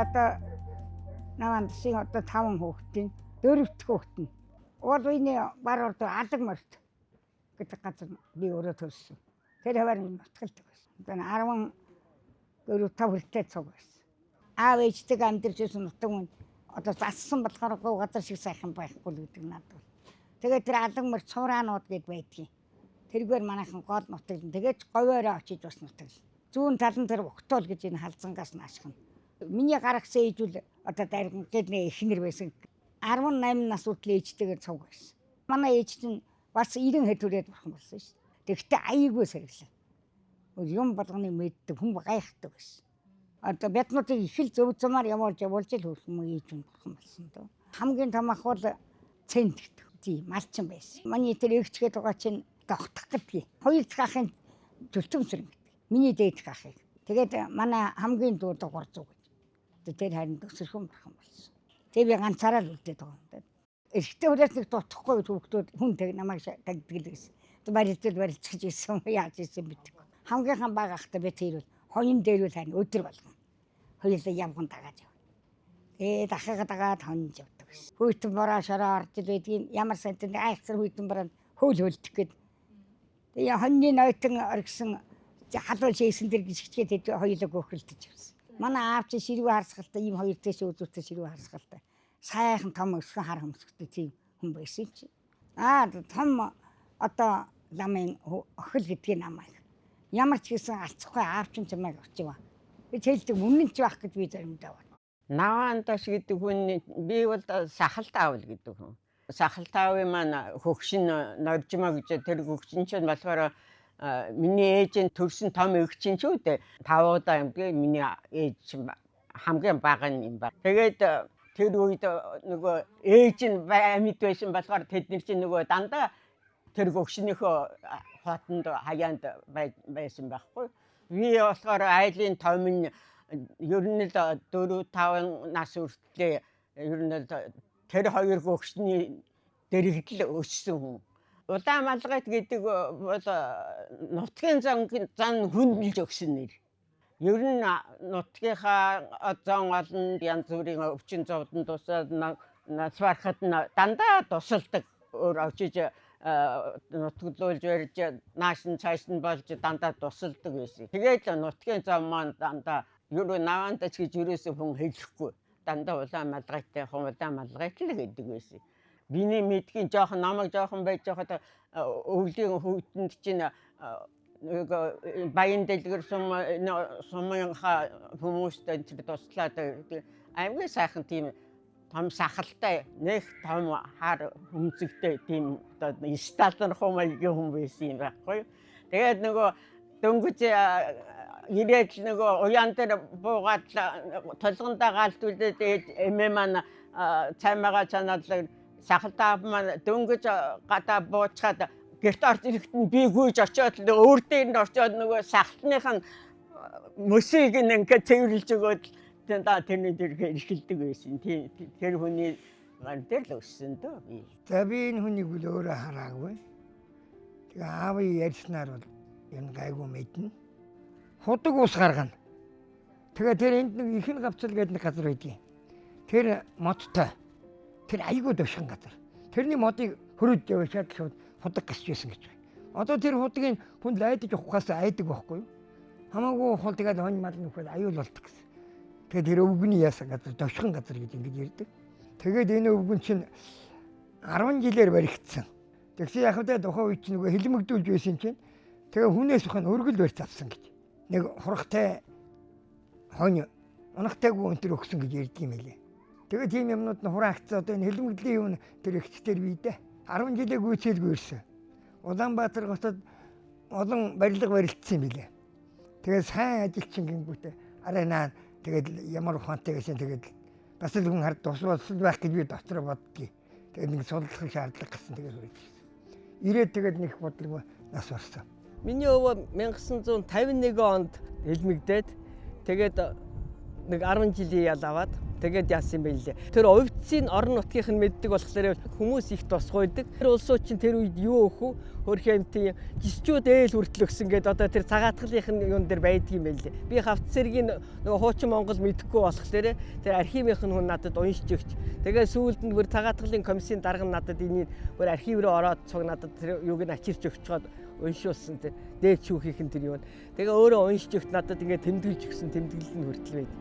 одоо наван шиг одоо 5 хүүхдийн 4-р хүүхэд нь. Уул үений бар орд алаг морт гэдэг газар би өөрөө төрсөн. Тэр хавар нутгалдаг байсан. Одоо 14-5 хүртэл цуг байсан. Аав ээжтэй амьдарч байсан нутаг мөн одоо зассан болохоор гоо газар шиг сайхан байхгүй л гэдэг надад. Тэгээд тэр алаг морт цуураанууд гээд байдгийг. Тэргээр манайхан гол нутаг. Тэгээд говьороо очиж бас нутаг. Зүүн талан тэр Уктол гэж энэ халзангаас наашхан. Миний гаргасан ээжүүл одоо дайрган гээд эхнэр байсан. 18 нас хүртэл ээжтэйгээр цуг байсан. Манай ээж чинь бас 90 хэд хүрээд бурхан болсон шүү дээ. Тэгвэл аяйгүй сэргэлээ. Юм болгоны мэддэг хүн гайхдаг байсан. Одоо биднуудыг их л зөв замаар явуулж л хөрсөн ээж нь бурхан болсон дөө. Хамгийн томх бол цент гэдэг. Тийм малчин байсан. Манай тэр эгчгээд байгаа чинь тогтох гэдгийг. Хоёр дахь ахын төлтөмсөр гэдэг. Миний дээд ахыг. Тэгээд манай хамгийн дүү 300 гэж. Тэр харин төсөрхөн бурхан болсон. Тэгээ би ганцаараа л үлдээд байгаа юм. Эрэгтэй хүлээс нэг дутхгүй хүүхдүүд хүнтэй намайг тагдаг л гэсэн. Барилцаж ирсэн яаж ирсэн битэг. Хамгийн бага ахтай би тэр бол хонин дээр үл харин өдөр болгон. Хоёулаа явган дагаад яв. Дахиад дагаад хонж явдаг гэсэн. Хүйтэн бороо шороо орж байдгийн ямар сантын айхсар хүйтэн бороо хөөлдөх гээд. Тэгээ хоньны нойтон оргисон халуун шээсэн дэр гიშгчгээд хоёулаа гөөхөлдөж явсан. Манай аав чи ширүү харсгалтай ийм хоёр тэш үзүүртэй ширүү харсгалтай. Сайхан том өсгөн хар хөмсгтэй тийм хүн байсан чи. Том одоо ламын охил гэдгийг намайг. Ямар ч гэсэн алцахгүй аав чинь чамайг очив. Би хэлдэг үнэн ч байх гэж би заримдаа байна. Наваандаш гэдэг хүн би бол сахалт аавл гэдэг хүн. Сахалт аавын маань хөгшин норжмоо гэж тэр хөгшин чинь болохоор миний ээжийн төрсөн том эгчин ч үү дээ. 5 удаа юм гээ миний ээж хамгийн бага юм ба. Тэгээд тэр үед нөгөө ээж нь амьд байсан болохоор тэдний чинь нөгөө дандаа тэр хөгшнийхөө хотонд хаяанд байсан байхгүй. Би болохоор айлын томн ер нь л 4-5 нас хүртлээр ер нь л тэр хоёр хөгшний дэрэгдэл өссөн хүн. Улаан малгайт гэдэг бол нутгийн зан хүндэлж өгсөн нэр. Ер нь нутгийнхаа зан олон янз бүрийн өвчин зовдон тусаад нас барахад дандаа тусалдаг. Өөр очиж нутглуулж барьж нааш нь цааш нь болж дандаа тусалдаг байсан. Тэгээд нутгийн зам маань дандаа ер нь наваандаж гэж юусэн хүн хэлэхгүй. Дандаа улаан малгайтай хүн улаан малгайт л гэдэг байсан. Биний мэдгийн жоохон намайг жоохон байж байхад өвлийн хүүтэнд чинь баян дэлгэр сумынхаа хүмүүстэй туслаад аймгийн сайхан тийм том сахалтай нэг том хар хүмцэгтэй тийм сталин хумайгийн хүн байсан юм байхгүй. Тэгээд нөгөө дөнгөж ирээд нөгөө уян дээр буугаад толгондоо гаалтуулээд эмээ маань цаймаага чанаалаа сахалтаа маань дөнгөж гадаа буучгаад гэрт орж ирэхэд нь би гүйж очиод өөр дээр нь орчоод нөгөө сахалтных нь мөсийг ингээд цэвэрлж өгөөд тэрний дэргээ эрхэлдэг байсан. Тэр хүний гар дээр л өссөн дөө би. За би энэ хүнийг үл өөрөө хараагүй. Тэгээ аавын ярьснаар бол энэ гайгүй мэднэ. Худаг ус гаргана. Тэгээ тэр энд нэг ихэн гавцал гэдэг нэг газар байдгийг. Тэр модтой. Тэр айгүй дэвшин газар. Тэрний модыг хөрөд явуулаад шууд худаг гасч байсан гэж байна. Одоо тэр худгийг хүн л айдаж ухахаас айдаг байхгүй юу? Хамаагүй хул тэгээд хонь мал нөхөд аюул болдог гэсэн. Тэгээд тэр өвгөний яасан газар дэвшин газар гэж ингэж ярьдаг. Тэгээд энэ өвгөн чинь 10 жилээр баригдсан. Тэгсэн яг хэвдээ тухайн үед чинь нөгөө хилмигдүүлж байсан чинь тэгээ хүнээс ухаан өргөл барьц авсан гэж. Нэг хурхтай хонь унахтайгүй өнтер өгсөн гэж ярьдаг юм байлээ. Тэгээ тийм юмнууд нь хураагдсан. Одоо энэ хилмигдлийн юм тэр ихчдэр бийдэ 10 жилээ гүйцэлгүй ирсэн. Улаанбаатар хотод олон барилга барилдсан юм билээ. Тэгээд сайн ажилчин гингүүтээ арайнаа тэгээд ямар ухаантай байсан тэгээд бас л хүн хард тус байх гэж би дотроо боддгийг. Тэгээд нэг судлахын шаардлага гэсэн тэгээд хүрэж ирсэн. Ирээд тэгээд нэг бодлого нас барсан. Миний өвөө 1951 онд элмэгдээд тэгээд нэг 10 жилийн ял аваад тэгээд яасан юм бэ лээ. Тэр овц эцсийн орон нутгийнх нь мэддэг болохоор хүмүүс их тосгойдаг. Тэр улсууд чинь тэр үед юу өөхөө хөрх амтын жисчүүд ээл хүртэл өгсөн гэдэг одоо тэр цагаатгалынх нь юун дээр байдаг юм байл. Би хавц цэргийн нөгөө хуучин Монгол мэдэхгүй болохоор тэр архивынх нь хүн надад уншиж өгч. Тэгээ сүүлд нь бүр цагаатгалын комиссийн дарга нь надад энийг бүр архив руу ороод цуг надад тэр юуг нь ачирч өгч чад уншуулсан тэр дээд шүүхийн тэр юу. Тэгээ өөрөө уншиж өгт надад ингээд тэмдэглэж өгсөн тэмдэглэл нь хүртэл байд.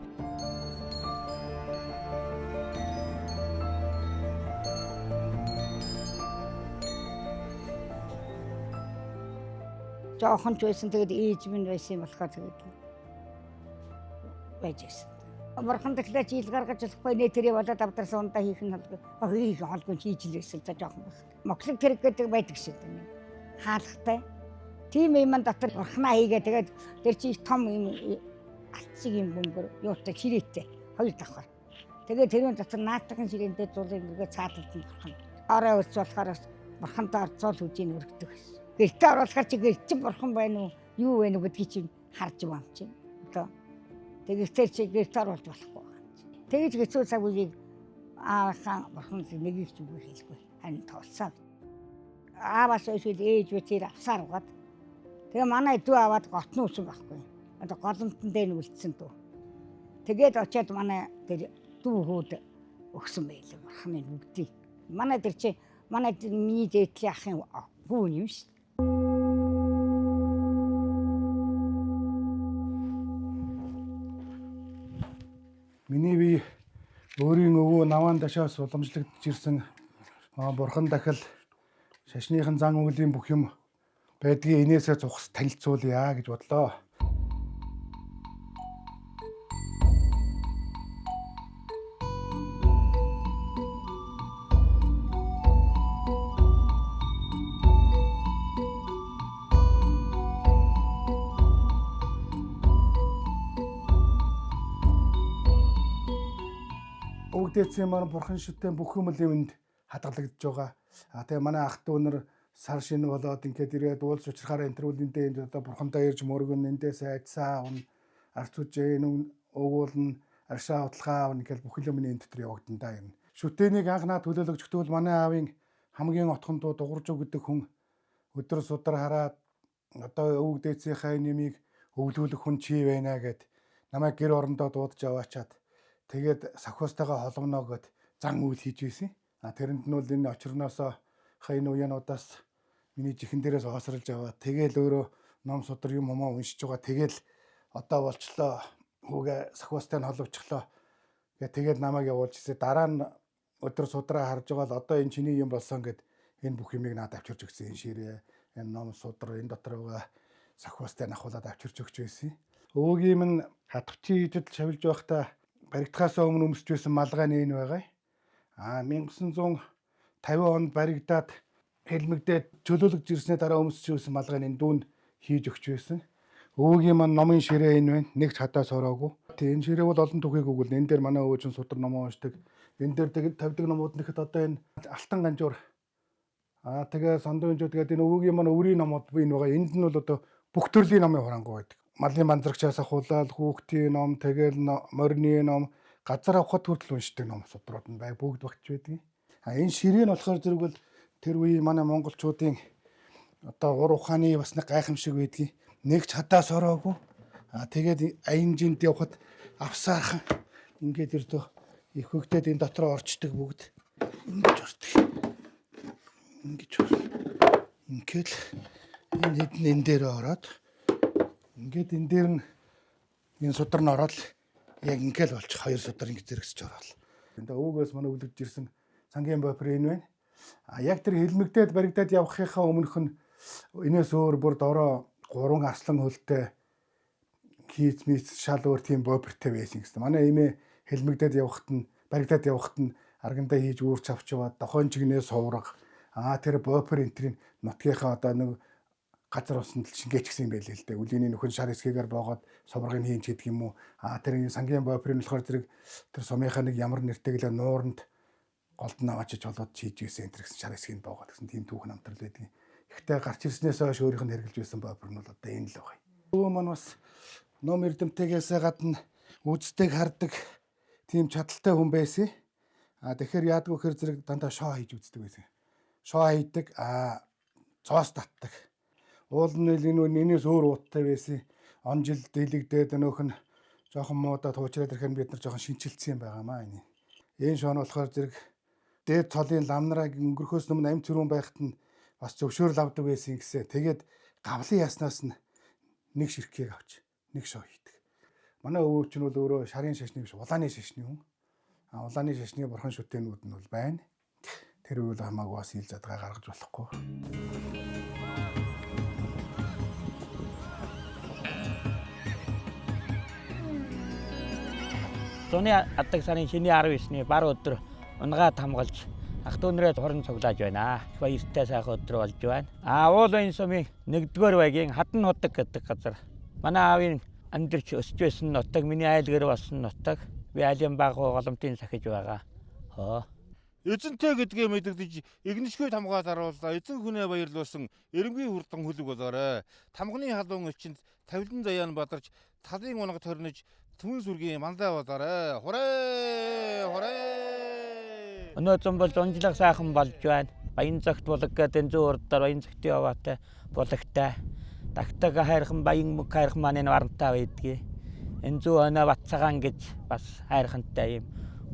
Жоохон ч байсан тэгээд ээж минь байсан юм болохоор тэгээд байж байсан. Бурхан тэгэхээр жил гаргаж болохгүй нэ тэрийг болоод авдарсан ундаа хийх нь хийх холгүй хийж л байсан за жоохон байх. Моклог тэрэг гэдэг байдаг шээ дээ. Хаалгатай. Тийм юм дотор бурхнаа хийгээ тэгээд тэр чи том юм алтсыг юм бөмбөр юутай ширээтэй хоёр давхар. Тэгээд тэрийн дотор наатахын ширээнтэй зулыг ингээ цаадалдан бурхан. Орой өрч болохоор бурхандаа орцоол үжийн өргөдөг байсан. Гэртээ оруулахар чи гэр чи бурхан байна уу юу вэ гэдгийг чи харж байгаа юм чи. Одоо тэгээд чи гэртээ оруулж болохгүй байгаа. Тэгэж хэцүү цаг үеийг аахаа бурхан нэгийг ч үгүй хэлгүй. Харин тоолсаа. Ааваас өшөл ээж үчир авсаар угаад. Тэгээ манай дүү аваад готны үсэн байхгүй. Одоо голомтон дээр нь үлдсэн дүү. Тэгээд очиад манай тэр дүү хүүд өгсөн байлаа бурханы бүгдийг. Манай тэр чи манай миний дээдлийн ахын хүү юм шүү. Миний бие өөрийн өвөө наваан дашаас уламжлагдж ирсэн бурхан дахил шашныхын зан үйлийн бүх юм байдгийг инээсээ зухас танилцуулъя гэж бодлоо. Өвгдээцэн маань бурхан шүтэн бүх юмлийн үнд хадгалагдж байгаа. Тэгээ манай ах дүү нар сар шинэ болоод ингээд ирээд уулз учрахаараа энтрүүлэндээ энд одоо бурхандаа ирж мөргөн эндээс айдсаа авна, арц үжээ нүн өгүүлнэ, аршаа утлахаа авна гэж бүх юм энэ дотор явагдана да юм. Шүтэнийг анх наад төлөөлөгч тэгвэл манай аавын хамгийн отхон дуу дугуйж гэдэг хүн өдөр судар хараад одоо өвгдээцийнхаа нэмийг өвлүүлэх хүн чи байна гэд намайг гэр орондоо дуудаж аваачаад тэгээд сахиустайгаа холгоно гэд зан үйл хийж байсан. Тэрэнд нь бол энэ очирноосоо хайн уянуудаас миний чихэн дээрээс хоосролж аваад тэгээл өөрөө ном судар юм хумаа уншиж байгаа. Тэгээл одоо болчлоо хүүгээ сахиустай нь холовчлоо. Тэгээд намайг явуулж ирсэн. Дараа нь өдөр судраа харж байгаа л одоо энэ чиний юм болсон гэд энэ бүх юмыг надад авчирч өгсөн. Энэ ширээ, энэ ном судар, энэ дотор байгаа сахиустай нь ахуулаад авчирч өгч байсан. Өвөгийн минь хатвчийн хижил шавилж байхдаа баригдахаас өмнө өмсч байсан малгай нээн байгаа. 1950 онд баригдаад хэлмэгдээд чөлөөлөгж ирснээр дараа өмсч байсан малгай энэ дүүнд хийж өгч байсан. Өвөгийн маань номын ширээ энэ байна. Нэг ч хадаас ороогүй. Энэ ширээ бол олон түүхийг өгвөл энэ дээр манай өвөө чинь судар номоо уншдаг. Энэ дээр тэгээд тавьдаг номууд нэхэд одоо энэ алтан ганжуур тэгээ сондонжууд тэгээд энэ өвөгийн маань өврийн номууд энэ байгаа. Энд нь бол одоо бүх төрлийн номын хурангуй байдаг. Малын манзрагчаас ахуулаад хүүхдийн ном, тэгэл морины ном, газар авахд хүртэл уншдаг ном судрууд нь бүгд багч байдаг. Энэ ширээ нь болохоор зэрэг бол тэр үеийн манай монголчуудын одоо ур ухааны бас нэг гайхамшиг байдгийг нэг ч хадаас ороогүй. Тэгээд аянжинд явхад авсаахан ингээд ирдөө их хөгдөд энэ дотор орчдөг бүгд ингэж ордог. Ингэж ингээд энэ хэдэн энэ дээр ороод ингээд энэ дээр нь энэ судар нь ороод яг ингээд болж хоёр судар ингэж зэрэгсэж ороод. Тэгээд өвгөөс манай өвлөгж ирсэн сангийн бопер энэ байна. Яг тэр хэлмэгдээд баригдаад явахынхаа өмнөх нь энэс өөр бүр дороо 3 арслан хөлтэй хийц мис шал өөр тийм бопертэй байсан гэсэн. Манай эмээ хэлмэгдээд явахт нь баригдаад явахт нь аргандаа хийж үүрч авч яваад дохойн чигнээ сувраг. Тэр бопер энтрийн нутгийнхаа одоо нэг газар усанд шингээч гсэн юм байл л дээ. Үлийний нөхөн шар хэсгээр боогоод суврагыг хийж гэдэг юм уу. Тэр сангийн боперын болохоор зэрэг тэр сумынхаа нэг ямар нэртэй гэлээ нууранд голдон аваачиж болоод хийж ийсэн энэ гэсэн шар хэсгийг боогоод гэсэн тийм түүх намтрал байдаг. Ихтэй гарч ирснээс хойш өөрийнх нь хэрэгжилж байсан бопер нь бол одоо энэ л байгаа. Өвөө маань бас ном эрдэмтэгээс гадна үздэг хардаг тийм чадaltaй хүн байсан. Тэгэхээр яадгүй хэр зэрэг дандаа шоо хийж үздэг байсан. Шоо хийдэг, цоос татдаг. Уул нь энэс өөр ууттай байсан. Он жил дэлгдээд өнөөх нь жоохон муудаад хуучраад ирэхээр бид нар жоохон шинчилсэн юм байгаамаа энэ. Энэ шоо нь болохоор зэрэг дээд цолын ламнараа өнгөрөхөөс өмнө амь цэрүүн байхад нь бас зөвшөөрөл авдаг байсан гэсэн. Тэгээд гавлын яснаас нь нэг ширхгийг авч нэг шоо хийдэг. Манай өвөө чинь бол өөрөө шарын шашны биш улааны шашны хүн. Улааны шашны бурхан шүтээнүүд нь бол байна. Тэр үйл хамаагүй бас ил задгаа гаргаж болохгүй. Зуны атдаг сарын шиний 19-ний бар өдөр унгаа хамгаалж ах トゥ нарыг хорон цуглааж байна. Баяртай сайхан өдөр болж байна. Уулын сумын 1-р байгийн хатан нутаг гэдэг газар. Манай аавын амьдарч өсч байсан нутаг, миний айлгэр болсон нутаг. Би айлын баг голомтын сахиж байгаа. Эзэнтэй гэдгээ мэдэгдэж игнэшгүй тамгаад харууллаа. Эзэн хүнээ баярлуулсан эрэмгийн хурдан хүлэг болоорой. Тамганы халуун өвчөнд тавилан заяан бадарч талын унаг торнож түмэн сүргийн мандаа болоорой. Хурээ! Хурээ! Өнөөдөр бол зунжлах сайхан болж байна. Баян цагт булаг гэдэг зүүн урдаар баян цагтын яваатай булагтай. Тагтаг хайрхан баян мөг хайрхан маань энэ варантай байдгийг. Энэ зүү өнөө Батцагаан гэж бас хайрхантай юм.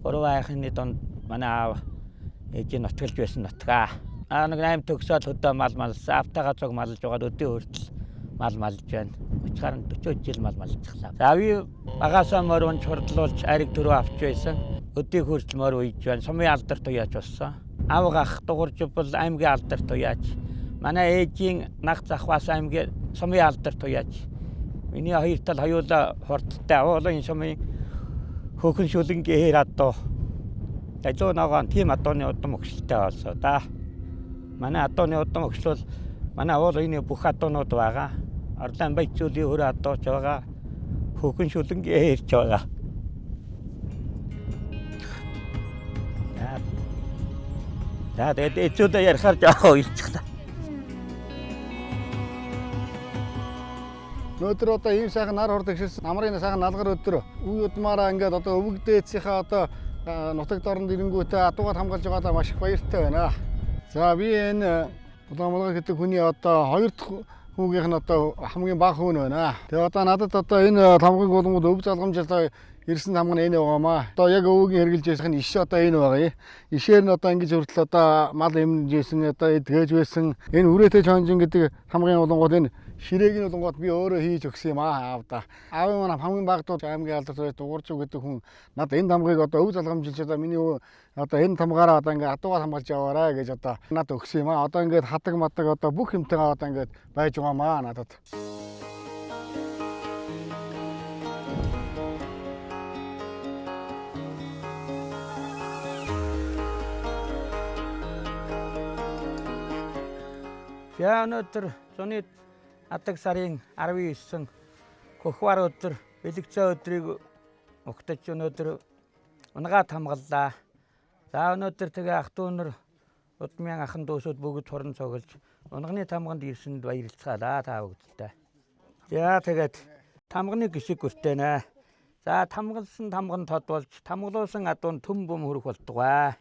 Гурван хайрханы донд манай аав ээжийн нутгалж байсан нутгаа. Нэг 8 төгсөөл хөдөө мал малсан. Автагаа цог малж байгаа өдөө хүртэл мал малж байна. 30 жил мал малжчихлаа. За би багасаа морвон хурдлуулж ариг дөрөв авч байсан. Өдөө хүртэл морв үйж байна. Сумын алдар туяач болсон. Аав ах дуурж бол аймгийн алдар туяач. Манай ээжийн нах захвас аймгийн сумын алдар туяач. Миний хоёр тал хоёулаа хурдтай уулын сумын хөөхөн шүлэнгийн хэр адуу. Дайдуу нагаан тийм адууны удам өгшөлтэй болсон да. Манай адууны удам өгшөл манай уулын бүх адуунууд байгаа. Орлон баяцуулын хөр адууч байгаа. Хөөхөн шүлэнгийн хэрч байгаа. За тэгээд эцүүд ярихаар жоохон уйлчихлаа. Өнөөдөр одоо ийм сайхан нар хордог ширсэн намрын сайхан налгар өдөр үе удмаараа ингээд одоо өвөг дээдсийнхаа одоо нутаг дорнд ирэнгүүтээ адуугаар хамгаалж байгаадаа маш их баяртай байна. За би энэ Улаанмалгай гэдэг хүний одоо хоёр дахь хүүгийнх нь одоо хамгийн бага хүн байна. Тэгээ одоо надад одоо энэ тамгын гулгууд өв залгамжлаа ирсэн тамга нь энэ байгаамаа. Одоо яг өвөгийн хэрглэж ясах нь иш одоо энэ байгаа. Ишээр нь одоо ингэж хүртэл одоо мал эмнэж байсан одоо эдгэж байсан. Энэ үрээтэй чонжин гэдэг тамгын гулгууд энэ ширээгийн улангууд би өөрөө хийж өгсөн юм аавда. Аавын маань хамгийн багадууд аймгийн алдартай дуурж гэдэг хүн надад энэ тамгыг одоо өв залгамжилж одоо миний одоо энэ тамгаараа одоо ингээд адуугаар хамгаалж яваарай гэж одоо надад өгсөн юм аа. Одоо ингээд хадаг мадаг одоо бүх юмтайгаа одоо ингээд байж байгаамаа надад. За өнөөдөр зуны атдаг сарын 19 хөхвар өдөр бэлэгцээ өдрийг өгтөж өнөөдөр унгаад хамгааллаа. За өнөөдөр тэгээ ах トゥ нар удмын ахан дүүсүүд бүгд хорон цуглаж унганы тамганд ирсэнд баярлцгаалаа та бүгдтэй. За тэгээд тамганы гişиг өртөнэ. За тамгалсан тамган тод болж тамгалуулсан адуун төм бөм хөрөх болтугай.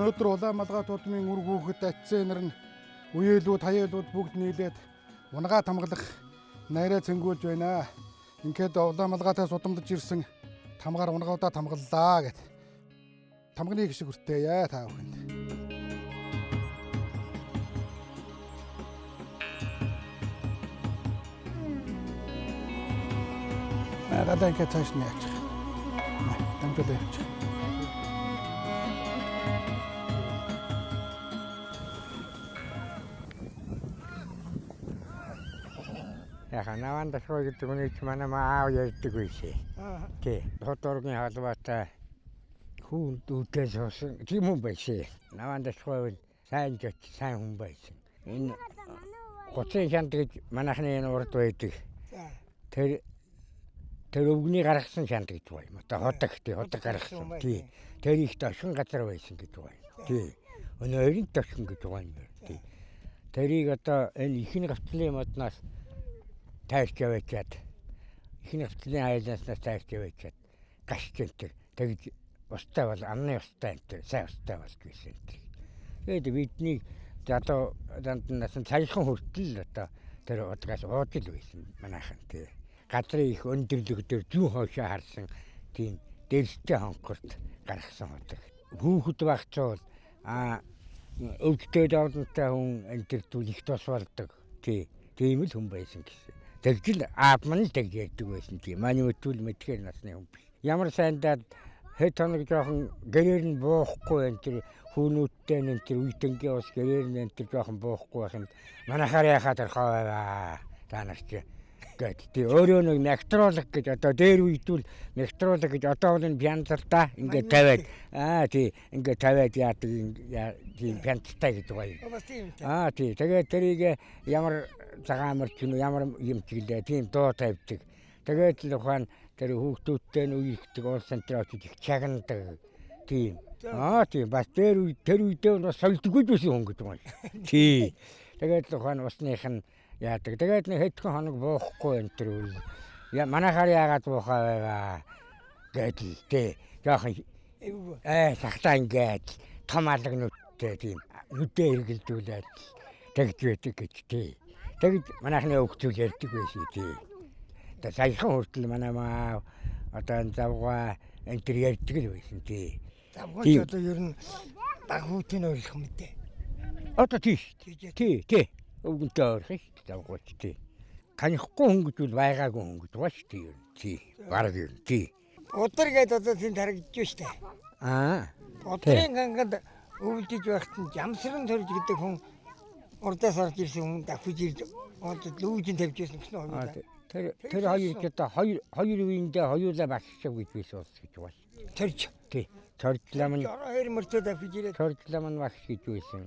Өнөөдөр Улаанмалгай туудмын үр хүүхэд ачцэнэр нь үеэлүүд хаяалууд бүгд нийлээд унгаа тамгалах найраа цэнгүүлж байна. Ингээд Улаанмалгайтаас удамдаж ирсэн тамгаар унгаудаа тамгаллаа гэд. Тамганы гişиг хүртээе та бүхэнд. Гадаа ингээд цааш нь яачих. Тамгалаа явчих. Наван дашгүй гэдэг үнийг манай аав ярьдаг байсан. Тий. Хоторгийн халбаатай хүн дүүтэй суусан тийм хүн байсан. Наван дашгүй бол сайн жот сайн хүн байсан. Энэ гоцын шант гэж манайхны энэ урд байдаг. Тэр тэр өвгний гаргасан шанд гэж байна. Одоо ходог гаргасан. Тий. Тэр их тошин газар байсан гэж байна. Тий. Өнөө хоёрын тошин гэж байна. Тий. Тэрийг одоо энэ ихний гавтлын моднаас тайлж яваачаад ихний гавтлын айлнаас тайлж яваачаад гашч энэ тэгж устай бол амны устай энэ сайн устай бол гэсэн. Тэгээд бидний одоо данднаас саяхан хүртэл одоо тэр удаас ууж л байсан манайхан тий. Газрын их өндөрлөг дээр зүүн хойшоо харсан тийм дэрстэй хонхорт гаргасан удаг. Хүүхэд багцуул өвдөлтөд авдантай хүн энэ төр их тус болдог. Тийм л хүн байсан гэсэн. Тэгжил аав маань л тэгж ярьдаг байсан тийм. Манай өтөл мэдхээр насны хүн биш. Ямар сайндаад хэд хоног жоохон гэрээр нь буухгүй энэ төр хүүнүүдтэй энэ төр үеийнгийн ус гэрээр нь энэ төр жоохон буухгүй байх юм. Манайхаар яхаад орхоо байваа. Та нар чи гэдэг. Тий өөрөө нэг мягтруулах гэж одоо дээр үйдүүл мягтруулах гэж одоо бол энэ пянцалтаа ингээд тавиад тий ингээд тавиад яадаг тийм пянцтай гэдэг гоё. Тий тэгээд тэрийг ямар цагаамар ч ямар юм чиглээ тийм дуу тавьдаг. Тэгээд л ухаан тэр хүүхдүүдтэй нь үерхдэг уул центраа очиж их чагнадаг. Тийм. Тийм бас тэр үедээ бас сольдгүй байсан хүн гэж байна. Тий. Тэгээд л ухаан усных нь яадаг. Тэгээд нэг хэдхэн хоног буухгүй энэ төр үл. Манайхаар яагаад буухаа байваа гэдэл тий. Жохон сахтаа ингээд том алга нүдтэй тийм нүдээ эргэлдүүлээд тэгж байдаг гэж тий. Тэгж манайхны өвчүүл ярьдаг байсан тий. Тэгээд саяхан хүртэл манай маа одоо энэ завгаа энэ төр ярьдаг л байсан тий. Завгаач одоо ер нь баг хүүтийн ойлгох мэдээ. Одоо тий. Өвгөнтэй орох шүү дээ завгаач тий. Танихгүй хүн гэж бол байгаагүй хүн гэж байгаа шүү дээ. Тий. Бараг юм тий. Удар гэдэг одоо тийм тарагдж шүү дээ. Удрын гангад өвлөж байхад нь жамсран төрж гэдэг хүн урдаас орж ирсэн хүн давхиж ирж одоо лүүжин тавьж ирсэн гэсэн юм. Тэр хоёр ч одоо хоёр үеиндээ хоёулаа багшиг гэж байсан ус гэж байна. Төрж тий. Төржлам нь хоёр мөртөө давхиж ирээд төржлам нь багш гэж байсан.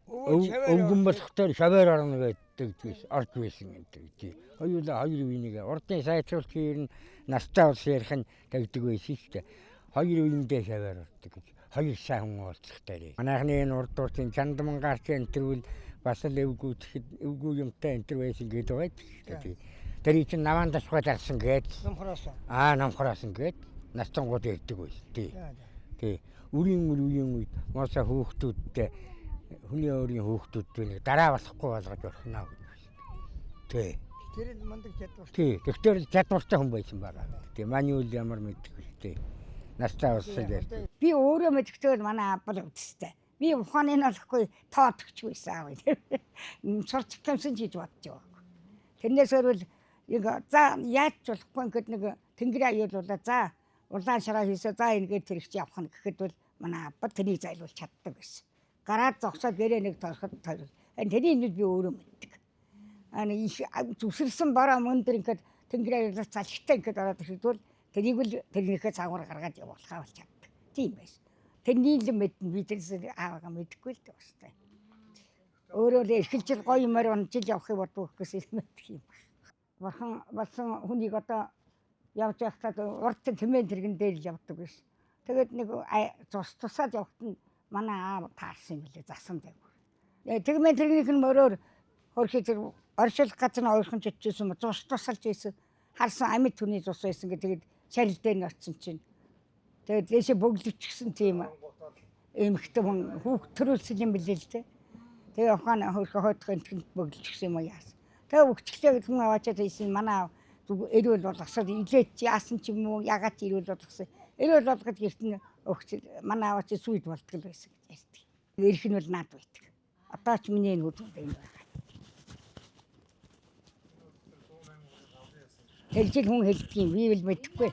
Өвгөн болохтой шавар орно гэдэг орж байсан гэдэг тий. Хоёулаа хоёр үеийг урдын сайжруулалтын настай ус ярих нь тэгдэг байсан шүү дээ. Хоёр үеиндээ шавар ордог гэж. Хоёр сайн хүн уулзахтай. Манайхны энэ урд уртын чандман гарч энэ төрүүл бас л эвгүй юмтай энэ төр байсан гэдэг байдаг шүү дээ. Тэр чинь наван тасгай тарсан гээд. Намхараас гээд настангууд ярьдаг байсан тий. Тий. Үрийн үед моосаа хөөхтүүдтэй хүний өөрийн хөөхтүүд дараа болохгүй болгож орхино гэж байсан. Тий. Тэр л мандаг чадвар. Тий. Тэгэхээр чадвартай хүн байсан байгаа. Тий. Маний үл ямар мэдгүй тий. Настай уусаж ярьдаг. Би өөрөө мэдчихвэл манай аббал өвдөстэй. Би ухааны нь болохгүй тоодогч байсан аав. Сурч гэмсэн хийж бодож байгаа. Тэрнээс өөр за яаж болохгүй ингээд нэг тэнгэр аюулуулаа за улаан шараа хийсэ за ингээд тэрэгч явах нь гэхэд бол манай абба тэрийг зайлуулж чаддаг байсан. Гараад зогсоод гэрээ нэг тороход тойрол. Тэрний юмд би өөрөө мэддэг. Их зүсэрсэн бараа мөндөр ингээд тэнгэр аюулаас залхтай ингээд ороод ирэхдээ тэрийг л тэрнийхээ цагаар гаргаад явуулахаа бол чаддаг. Тийм байсан. Тэрний л мэднэ би тэрс аавгаа мэдэхгүй л дээ. Өөрөө л эрхэлжил гоё юмар унжил явахыг бодох гэсэн мэддэг юм. Бурхан болсон хүнийг одоо явж байхдаа урд тэмээн тэргэн дээр л явдаг байсан. Тэгээд нэг тусаад явахт нь манай аав таарсан юм билээ засан дэв. Тэмээн тэргнийх нь мөрөөр хөрхий тэр оршил газар нь ойрхон чичсэн тусалж ийсэн харсан амьд хүний цус байсан гэдэг шарил дээр нь очсон чинь. Тэгээд лээшээ бөглөвчихсэн тийм эмхтэй хүн хүүхд төрүүлсэн юм билээ л дээ. Тэгээ ухаан хөрхөө хойдох энтгэнд бөглөвчихсэн юм яасан. Тэгээ өгчлээ хүн аваачаад ийсэн манай аав эрүүл болгосоод илээч яасан ч юм уу ягаад ч эрүүл болгосон. Эрүүл болгоход гэрт нь өгч манай аваач сүйд болтгол байсан гэж ярьдаг. Эрх нь бол наад байдаг. Одоо ч миний энэ хүүхэд юм байна. Хэлжил хүн хэлдэг юм би л мэдэхгүй.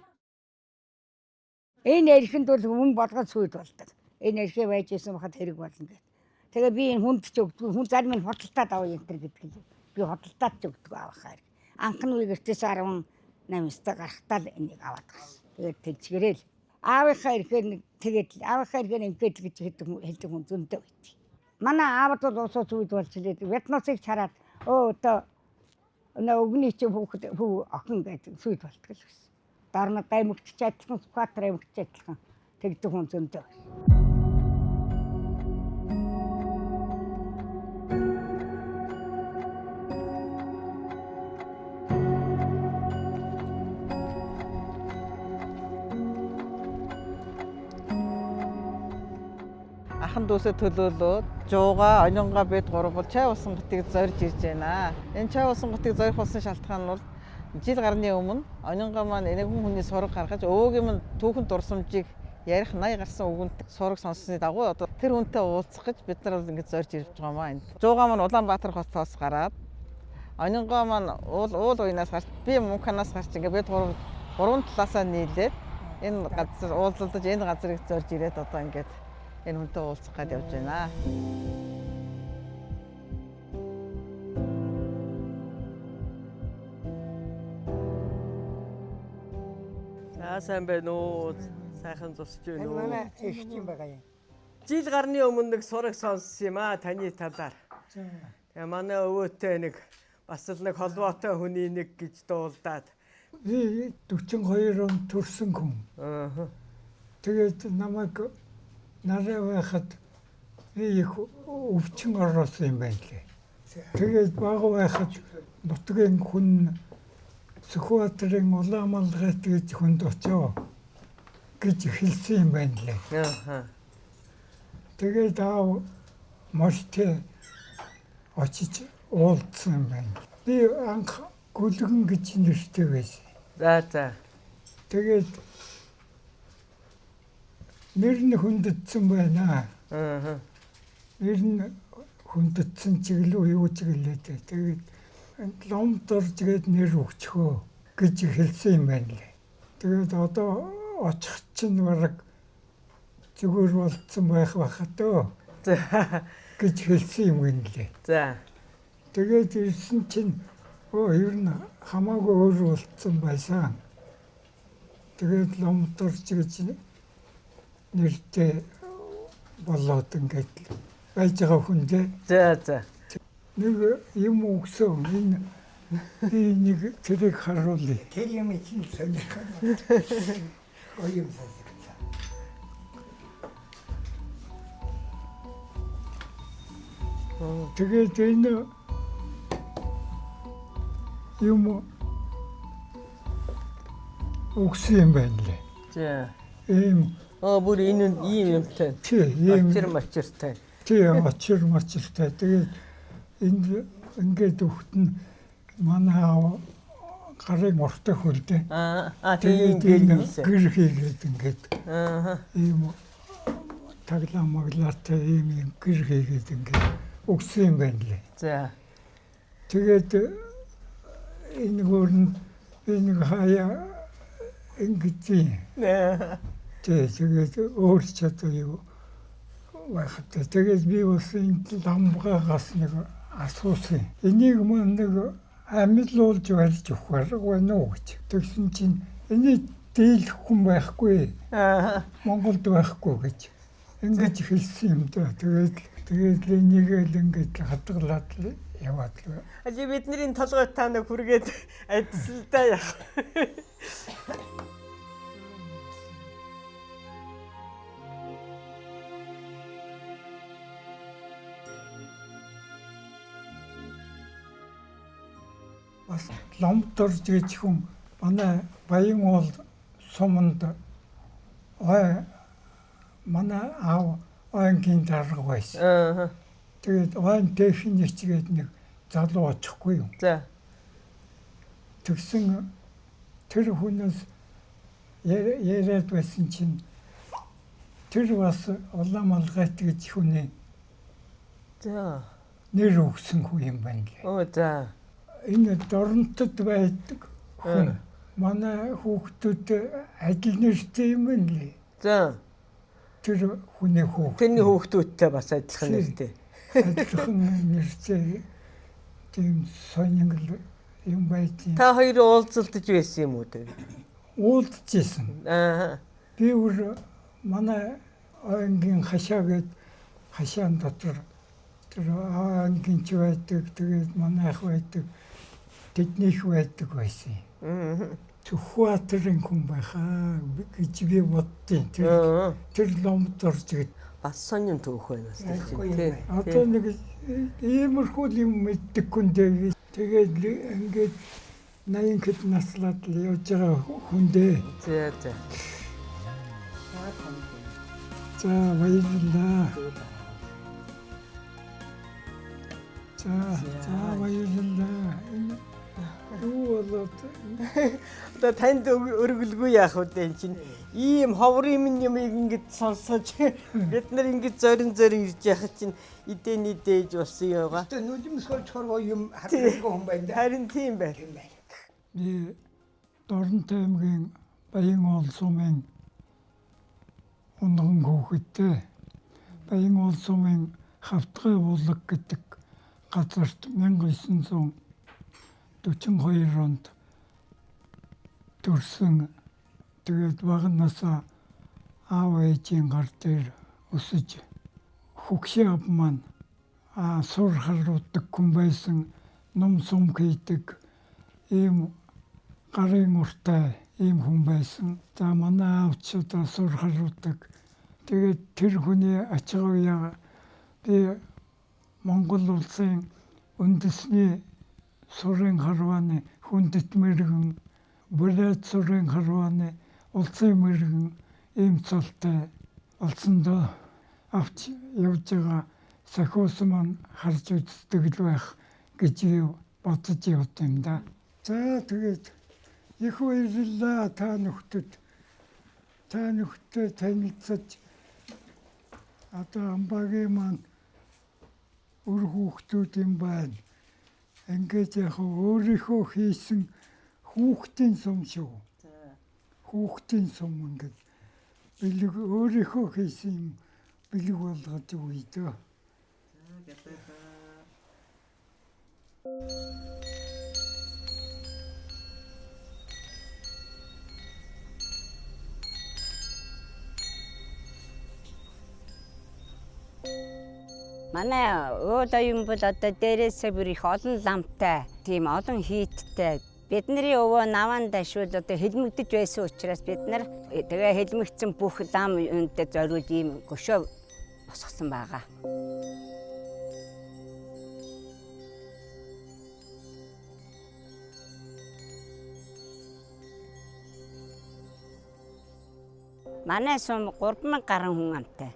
Энэ эрхэнд бол хүн болгоод сүйд болдог. Энэ эрхээ байж исэн бахад хэрэг болно гэдэг. Тэгээ би энэ хүнд ч өгдөг. Хүн зарим нь хөдөлтаад аваа энэ төр гэдэг юм. Би хөдөлтаад ч өгдөг авахаар. Анхны үе гэртээс 18-тай гарахтаа л энийг аваад гасан. Тэгээд тэгчгэрэл аавынхаа эрхээр тэгээд аавынхаа эрхээр ингээд гэж хэлдэг хүн зөндөө байт. Манай аавд бол уусаа сүйд болж илээд Вьетнамыг хараад одоо Өгний чи хүү охин гэдэг сүйд болтгол гэсэн. Дарна гаймгч чадсан скватер аймгч чадсан. Тэгдэг хүн зөндөө. Ахан дүүсээ төлөөлөөд жууга, онингаа бид гурвал чай усан гутыг зорж ирж байна. Энэ чай усан гутыг зорих болсон шалтгаан нь бол жил гарны өмнө онингаа маань энэхэн хүний сураг гаргаж өвөгийн минь түүхэн дурсамжийг ярих 80 гарсан үгэнд сураг сонссны дагуу одоо тэр хүнтэй уулзах гэж бид нар бол ингэж зорж ирж байгаа маань. Жууга маань Улаанбаатар хотоос гараад онингаа маань уул уянаас гарч би Мөнханаас гарч ингээд бид гурван талаасаа нийлээд энэ газар уулзалдаж энэ газрыг зорж ирээд одоо ингээд энэ хүнтэй уулзах гээд явж байна. За сайн байна уу? Сайхан зусж байна уу? Манай их юм байгаа юм. Жил гарны өмнө нэг сураг сонссон юм аа таны талаар. Тэгээ манай өвөөтэй нэг бас л нэг холбоотой хүний нэг гэж дуулдаад. Би 42 он төрсөн хүн. Тэгээд намайг нарай байхад би их өвчин орсон юм байна лээ. Тэгээд бага байхад нутгийн хүн Сүхбаатарын Улаанмалгайт гэж хүнд очоо гэж хэлсэн юм байна лээ. Тэгээд аав морьтой очиж уулзсан юм байна. Би анх Гүлгэн гэж нэртэй байсан. За. Тэгээд нэр нь хүндэтсэн байна. Нэр нь хүндэтсэн чиглүү юу чиглэлээ. Тэгээд лом доржгээд нэр өгчхөө гэж хэлсэн юм байна лээ. Тэгээд одоо очих чинь бараг зүгээр болцсон байх бахатаа. Гэж хэлсэн юм байна лээ. За. Тэгээд ирсэн чинь ер нь хамаагүй өөр болцсон байсан. Тэгээд лом дорж гэж нэртэй болоод ингээд байж байгаа хүн дээ. За. Нэг юм өгсөн энэ би нэг тэрийг харуулъя. Тэр юм чинь сонирхол. Оюун санаа. Тэгээд энэ юм өгсөн юм байна лээ. За. Ийм Бүр энэ ийм юмтай. ийм мачиртай. Мачиртай. Тэгээд ингээд өгт нь манай аав гарын уртаа хөлдөө. Тийм гэр хийгээд ингээд. Ийм таглаа маглаатай ийм гэр хийгээд ингээд өгсөн юм байна лээ. За. Тэгээд энэ гөр нь энэ хаяа ингэж тэгээд өөр ч одоо юу байхад тэгээд би бас энэ ламгаагаас нэг асуусан. Энийг маань нэг амьлуулж барьж өгөх байна уу гэж. Тэгсэн чинь энийг дийлэх хүн байхгүй. Монголд байхгүй гэж. Ингэж хэлсэн юм да. Тэгээд энийг л ингэж хадгалаад яваад л. Бидний толгой та нэг хүргээд адилдаа яах. Бас ломдорж гэж хүн манай Баян уул суманд манай аав ойнгийн дарга байсан. Тэгээд ойн техникч гээд нэг залуу очихгүй юм. За. Тэгсэн тэр хүнээс яриад байсан чинь тэр бас Улаанмалгайт гэж хүний нэр өгсөн хүн юм байна лээ. За. Энэ дорнотод байдаг хүн манай хүүхдүүд адил нэртэй юм байна лээ. За. Тэр хүний хүүхд. Тэрний хүүхдүүдтэй бас адилхан нэртэй. Адилхан нэртэй тийм сонирхол юм байдیں۔ Та хоёр уулзалтж байсан юм уу те? Уулзчихсан. Би өөр манай ойнгийн хашаагээд хашаан дотор тэр ойнгийн ч байдаг, тэгээд манайх байдаг. тэднийх байдаг байсан юм. Сүхбаатарын хүн байхаа гэж би боддیں۔ Тэр ломд орж ирэв. Бас сонин түүх байна тий. Одоо нэг иймэрхүү юм мэддэг хүн дээ. Тэгээд ингээд 80-д наслаад л явж байгаа хүн дээ. За. За баярлалаа. За баярлалаа. Юу болоод одоо танд өргөлгүй яах вэ энэ чинь ийм ховрын юмыг ингэж сонсож бид нар ингэж зорин ирж яхад чинь эдэний дээж болсон яваа. Тэгээ нүдмэсгөл чоргоо юм харахгүй хүн байна да. Харин тийм байна. би Дорнтой аймгийн Баян уул сумын унган хүүхэдтэй Баян уул сумын Хавтгай булаг гэдэг газарт 1942 онд төрсөн. Тэгээд багнасаа аав ээжийн гар дээр өсөж хөгшин ав маань сур харуудаг хүн байсан, ном сум хийдэг ийм гарын уртай ийм хүн байсан. За манай аав ч одоо сур харуудаг. Тэгээд тэр хүний ачаавьяа би Монгол улсын үндэсний сурын харвааны хүндэт мэргэн, Бурят сурын харвааны улсын мэргэн ийм цолтой олсондоо авч явж байгаа сахиус маань харж үздэг л байх гэж бодож явд юм да. За тэгээд их баярлалаа та нөхдөд. Та нөхдөд танилцаж одоо амбагийн маань үр хүүхдүүд юм байна. Ингээд яг өөрийнхөө хийсэн хүүхдийн сум шүү. Хүүхдийн сум ингээд бэлэг өөрийнхөө хийсэн юм бэлэг болгож өгье дөө. Манай уул оюун бол одоо дээрээсээ бүр их олон ламтай, тийм олон хийттэй. Бидний өвөө наваан дашвал одоо хэлмэгдэж байсан учраас бид нар тэгээ хэлмэгдсэн бүх лам юунтэй зориулж ийм гошоо босгосон байгаа. Манай сум 3000 гаруй хүн амтай.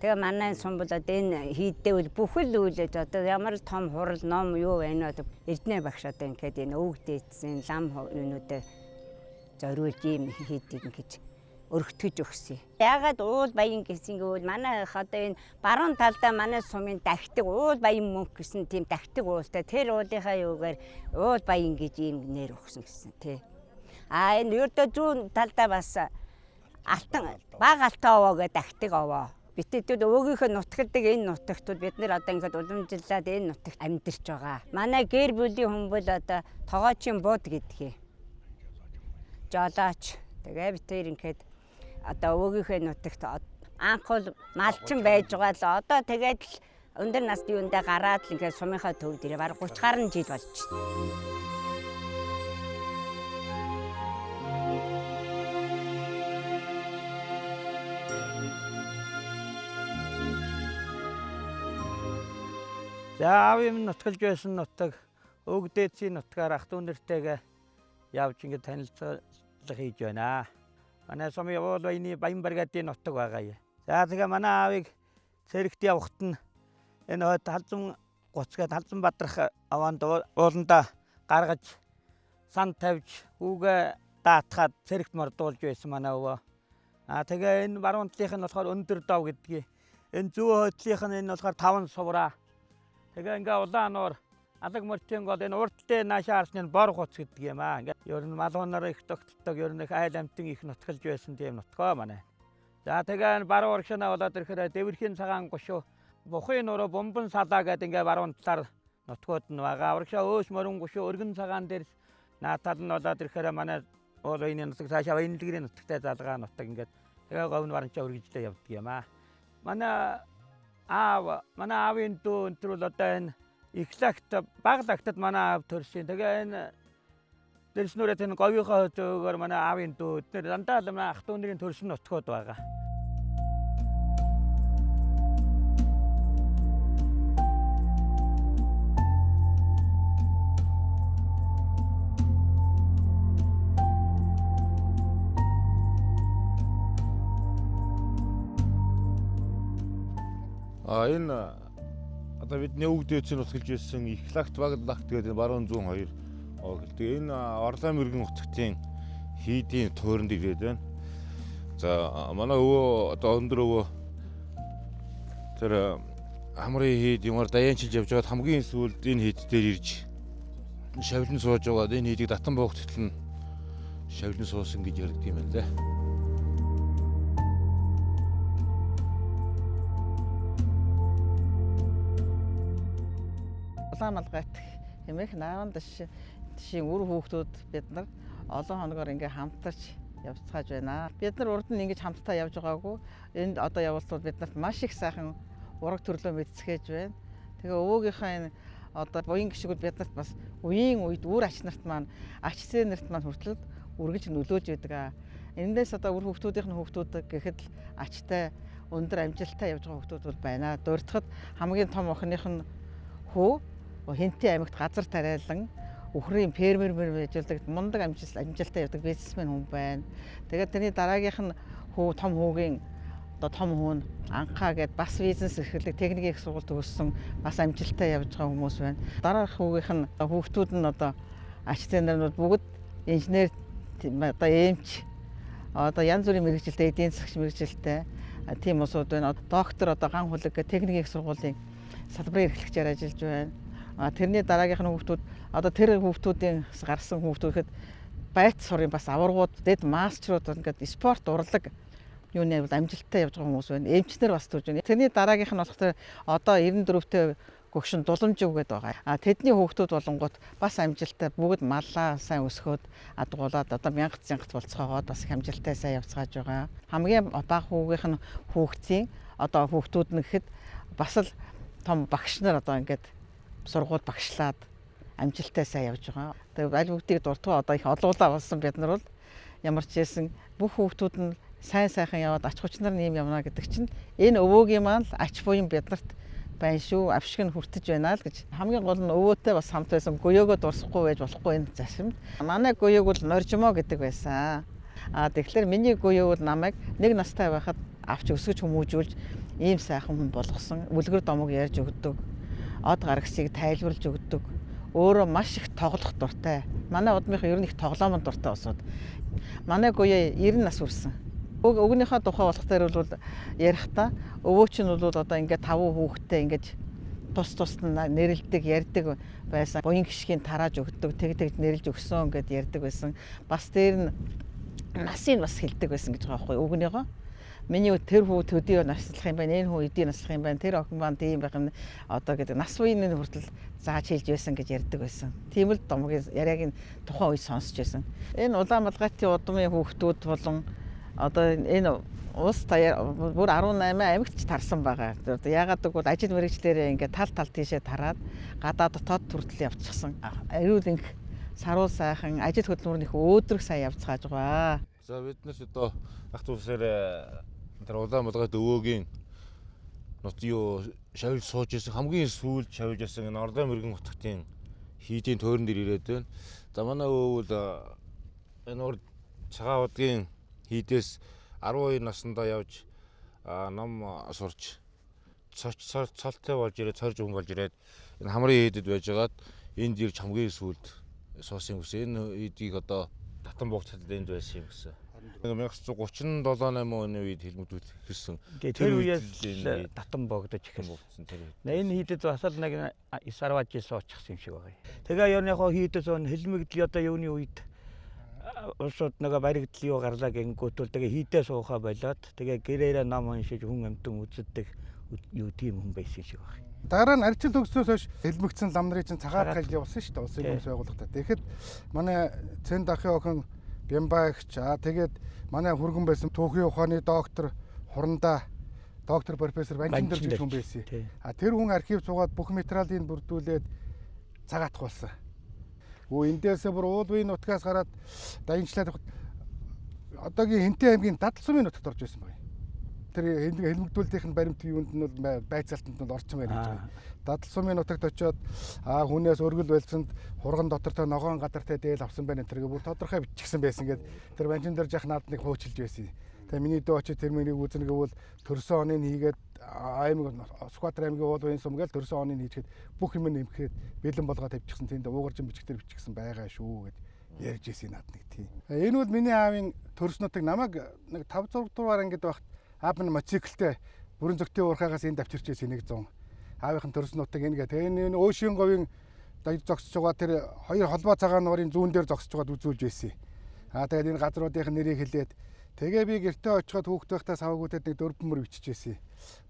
Тэгээ манай сум бол одоо энэ хийдтэй бүхэл үйлээд одоо ямар том хурал ном юу байна одоо Эрдэнэ багш одоо ингээд энэ өвөг дээдсэн лам юунуудаа зориулж ийм хийдэг гэж өргөтгөж өгсөн. Яагаад уул баян гэсэн гэвэл манай одоо энэ баруун талдаа манай сумын дахтыг уул баян мөнх гэсэн тийм дахтыг уултай тэр уулынхаа юугаар уул баян гэж ийм нэр өгсөн гэсэн тий. Энэ ердөө зүүн талдаа бас алтан баг алтан овоо гэдэг дахтыг овоо. Битэд өвөөгийнхөө нутагдаг энэ нутагтууд бид нар одоо ингээд уламжлаад энэ нутагт амьдарч байгаа. Манай гэр бүлийн хүн бол одоо тогоочийн бууд гэдгийг. Жолооч. Тэгээ бид тэр ингээд одоо өвөөгийнхөө нутагт анх бол малчин байж байгаа л одоо тэгээд л өндөр насны үндэ гараад л ингээд сумынхаа төв дээрээ бараг 30 гаруй жил болж байна. За аавын нутгалж байсан нутаг өвөг дээдсийн нутгаар ах дүү нэртэйгээ явж ингээд танилцуулга хийж байна. Манай сумын уул баяны Баян бригадын нутаг байгаа юм. За тэгээ манай аавыг цэрэгт явахт нь энэ хойд Талзан гоцгээд Талзан бадрах аваанд ууландаа гаргаж сан тавьж хүүгээ даатгаад цэрэгт мордуулж байсан манай өвөө. Тэгээ энэ баруун талынх нь болохоор өндөр дов гэдгийг. Энэ зүүн хойдлынх нь энэ болохоор 5 сувраа. Тэгээ ингээ улаан нуур алаг мөрчийн гол энэ урдтай наашаа харсны бор гоц гэдэг юм аа. Ингээ ер нь малуунаар их тогтолдог ер нь их айл амтын их нутгалж байсан тийм нутгаа манай. За тэгээ баруун урагшаа болоод ирэхээр дэвэрхийн цагаан гушуу бухын нуруу бомбон салаа гэдэг ингээ баруун талаар нутгууд нь байгаа. Урагшаа өөс мөрөн гушуу өргөн цагаан дээр наатал нь болоод ирэхээр манай уул баяны нутаг цаашаа баян дэлгэрийн нутагтай залгаа нутаг ингээ тэгээ говн баранчаа үргэлжлээ явдаг юм аа. Манай аавын дүү өнтөр бол одоо энэ их лагт баг лагтад манай аав төрсөн. Тэгээ энэ Дэрснүүрээ тэн говийнхоо зөөгөр манай аавын дүү тэр дандаа л манай ах дүү нарын төрсөн нутгууд байгаа. Энэ одоо бидний өвөг дээдсийн нутгалж ирсэн Ихлагт Баглах гэдэг баруун зүүн хоёр гэдэг энэ Орлон мөргөн утгтын хийдийн тууранд ирээд байна. За манай өвөө одоо өндөр өвөө тэр хамрын хийд юмар даянчилж явж байгаад хамгийн сүүлд энэ хийд дээр ирж шавлан сууж байгаад энэ хийдийг татан боогтол нь шавлан суусан гэж яригд юм байна лээ. Улаанмалгайт хэмээх нааван тишийн үр хүүхдүүд бид нар олон хоногор ингээ хамтарч явцгааж байна. Бид нар урд нь ингэж хамтдаа явж байгаагүй. Энд одоо явуултууд биднэрт маш их сайхан ураг төрлөө мэдсгээж байна. Тэгээ өвөөгийнхаа энэ одоо буян гişгүүд биднэрт бас үеийн үед үр ач нарт маань ач зээ нарт маань хүртэл үргэлж нөлөөж байдаг. Эндээс одоо үр хүүхдүүд гэхэд л ачтай өндөр амжилттай явж байгаа хүүхдүүд бол байна. Дурдхад хамгийн том охиных нь хүү Хинтээ аймагт газар тариалан өхрийн фермер ажилладаг мундаг амжилттай явдаг бизнесмен хүн байна. Тэгээд тэрний дараагийнх нь том хүүгийн одоо том хүн анхаа гэд бас бизнес эрхлэх техникийн их сургууль төгссөн бас амжилттай явж байгаа хүмүүс байна. Дараах хүүгийнх нь хүүхдүүд нь одоо ач зээнэрнүүд бүгд инженер одоо эмч одоо янз бүрийн мэргэжилтэй эдийн засагч мэргэжилтэй тийм усуд байна. Доктор одоо ган хулаг гэх техникийн их сургуулийн салбарын эрхлэгчээр ажиллаж байна. Тэрний дараагийнх нь хүүхдүүд одоо тэр хүүхдүүдийн гарсан хүүхдүүдэд байт сурын бас аваргууд дэд мастерууд ингээд спорт урлаг юуны амжилттай явж байгаа хүмүүс байна. Эмчнэр бас төрж байна. Тэрний дараагийнх нь болохоор одоо 94-тэй гөгшин дуламжиг гэдэг байгаа. Тэдний хүүхдүүд болонгууд бас амжилттай бүгд маллаа сайн өсгөөд адгуулаад одоо мянгат болцоогоод бас их амжилттай сайн явцгааж байгаа. Хамгийн бага хүүгийнх нь хүүхдийн одоо хүүхдүүд нь гэхэд бас л том багш нар одоо ингээд сургууль багшлаад амжилттай сайн явж байгаа. Тэгээ аль бүгдийг дуртуу одоо их олуулаа болсон бид нар бол ямар ч байсан бүх хүүхдүүд нь сайхан яваад ач хүч нар нэм явна гэдэг чинь энэ өвөөгийн маань л ач буян биднэрт байна шүү. Авшиг нь хүртэж байна л гэж. Хамгийн гол нь өвөөтэй бас хамт байсан гоёогоо дурсахгүй байж болохгүй энэ засимд. Манай гоёог бол норжимо гэдэг байсан. Тэгэхээр миний гоёог бол намайг нэг настай байхад авч өсгөж хүмүүжүүлж ийм сайхан хүн болгосон. Үлгэр домог ярьж өгдөг. Од гарагсыг тайлбарлаж өгдөг. Өөрөө маш их тоглох дуртай. Манай удмынх ер нь их тоглоомон дуртай усуд. Манай гоёо 90 нас хүрсэн. Өгнийхөө тухай болох дээр бол ярихдаа өвөө чинь бол одоо ингээд 5 хүүхэдтэй ингээд тус нь нэрэлдэг ярьдаг байсан. Буян гişгийн тарааж өгдөг, тэгж нэрлж өгсөн гэд ярьдаг байсан. Бас дээр нь насыг бас хэлдэг байсан гэж байгаа байхгүй өгнийхөө. Миний тэр хүү төдий наслах юм байна, энэ хүү эдийн наслах юм байна, тэр охин маань тийм байх юм одоо гэдэг нас үеийн хүртэл зааж хэлж байсан гэж ярьдаг байсан. Тийм л домгийн яриаг нь тухайн үед сонсч байсан. Энэ Улаанмалгайтын удмын хүүхдүүд болон одоо энэ улс таяар бүр 18 аймагт ч тарсан байгаа. Яагаад гэвэл ажил мэргэжлэрээ ингээд тал тийшээ тараад гадаа дотоод хүртэл явчихсан. Эрүүл энх саруул сайхан ажил хөдөлмөрнийх өөдрөг сайн явцгааж байгаа. За бид нар одоо ах тусаар тэр Улаанмалгайт өвөөгийн нут юу шавж сууж исэн хамгийн сүүлд шавж исэн энэ Орлон мөргөн утгтын хийдийн тууранд ирээд байна. За манай өвөө энэ урд цагаан удгийн хийдээс 12 наснда явж ном сурч цолтой болж ирээд цорж өнгө болж ирээд энэ хамрын хийдэд байжгаад энд ирж хамгийн сүүлд суусан юм гэсэн. Энэ хийдийг одоо татан богцод энд байсан юм гэсэн. 1937-8 оны үед хэлмэгдүүл ирсэн. Тэр үеэс татан богдож эхэлсэн тэр. Энэ хийдэд бас л нэг 9-10 жил суучихсан юм шиг байгаа. Тэгээ ер нь яг хийдэс хэлмэгдэл одоо юуны үед улсууд нэг баригдал юу гарлаа гингүүтэл тэгээ хийдээ суухаа болоод тэгээ гэрээрээ ном уншиж хүн амтан үздэг юу тийм хүн байсан шиг байна. Дараа нь арчил төгснөөс хойш хэлмэгдсэн лам нарын чинь цагаат хайлт явуулсан шүү дээ. Улсын хүмүүс байгууллагатай. Тэгэхэд манай Цэн дахын охин Бямбаагч тэгээд манай хүргэн байсан түүхийн ухааны доктор Хурандаа доктор профессор Банжиндэр гэж хүн байсан. Тэр хүн архив цугаад бүх материалыг бүрдүүлээд цагаатах болсон. Өө эндээсээ бүр уулын нутгаас гараад дагинчлаад одоогийн Хэнтэй аймгийн Дадал сумын нутагт орж байсан байна. Тэр хэлмэгдүүлэлтийн баримт юунд нь бол байцаалтанд нь орсон байна гэж байна. Дадал сумын нутагт очиод хүнээс өргөл байлцсанд хурган дотор та ногоон гадартай дээл авсан байна тэргээ бүр тодорхой бичигсэн байсан гэд тэр банчин дээр жах наад нэг хуучилж байсан. Тэгээ миний дөө очиж тэр миний үзнэ гэвэл төрсөн оныг хийгээд аймаг Сүхбаатар аймгийн уулын сум гэж төрсөн оныг хийчихэд бүх юм нэмэхэд бэлэн болгоод тавьчихсан тэнд уугаржин бичгээр бичигсэн байгаа шүү гэд ярьж ирсэн над нэг тийм. Энэ бол миний аавын төрснөтг намайг нэг 5 6 дугаар ангид багт аав нь мотоциклтэй бүрэн зөгтийн уурхаагаас энэ давчирч ирсэн 100. Аавынхан төрснөтг энэ гэдэг. Энэ Өөшийн говийн даяр зогсож байгаа тэр хоёр холбоо цагаан нуурын зүүн дээр зогсож байгаад үзүүлж байсан. Тэгээд энэ газруудын нэрийг хэлээд тэгээ би гэртээ очиход хүүхдээ байхдаа савгуудад нэг дөрвөн бичиж байсан.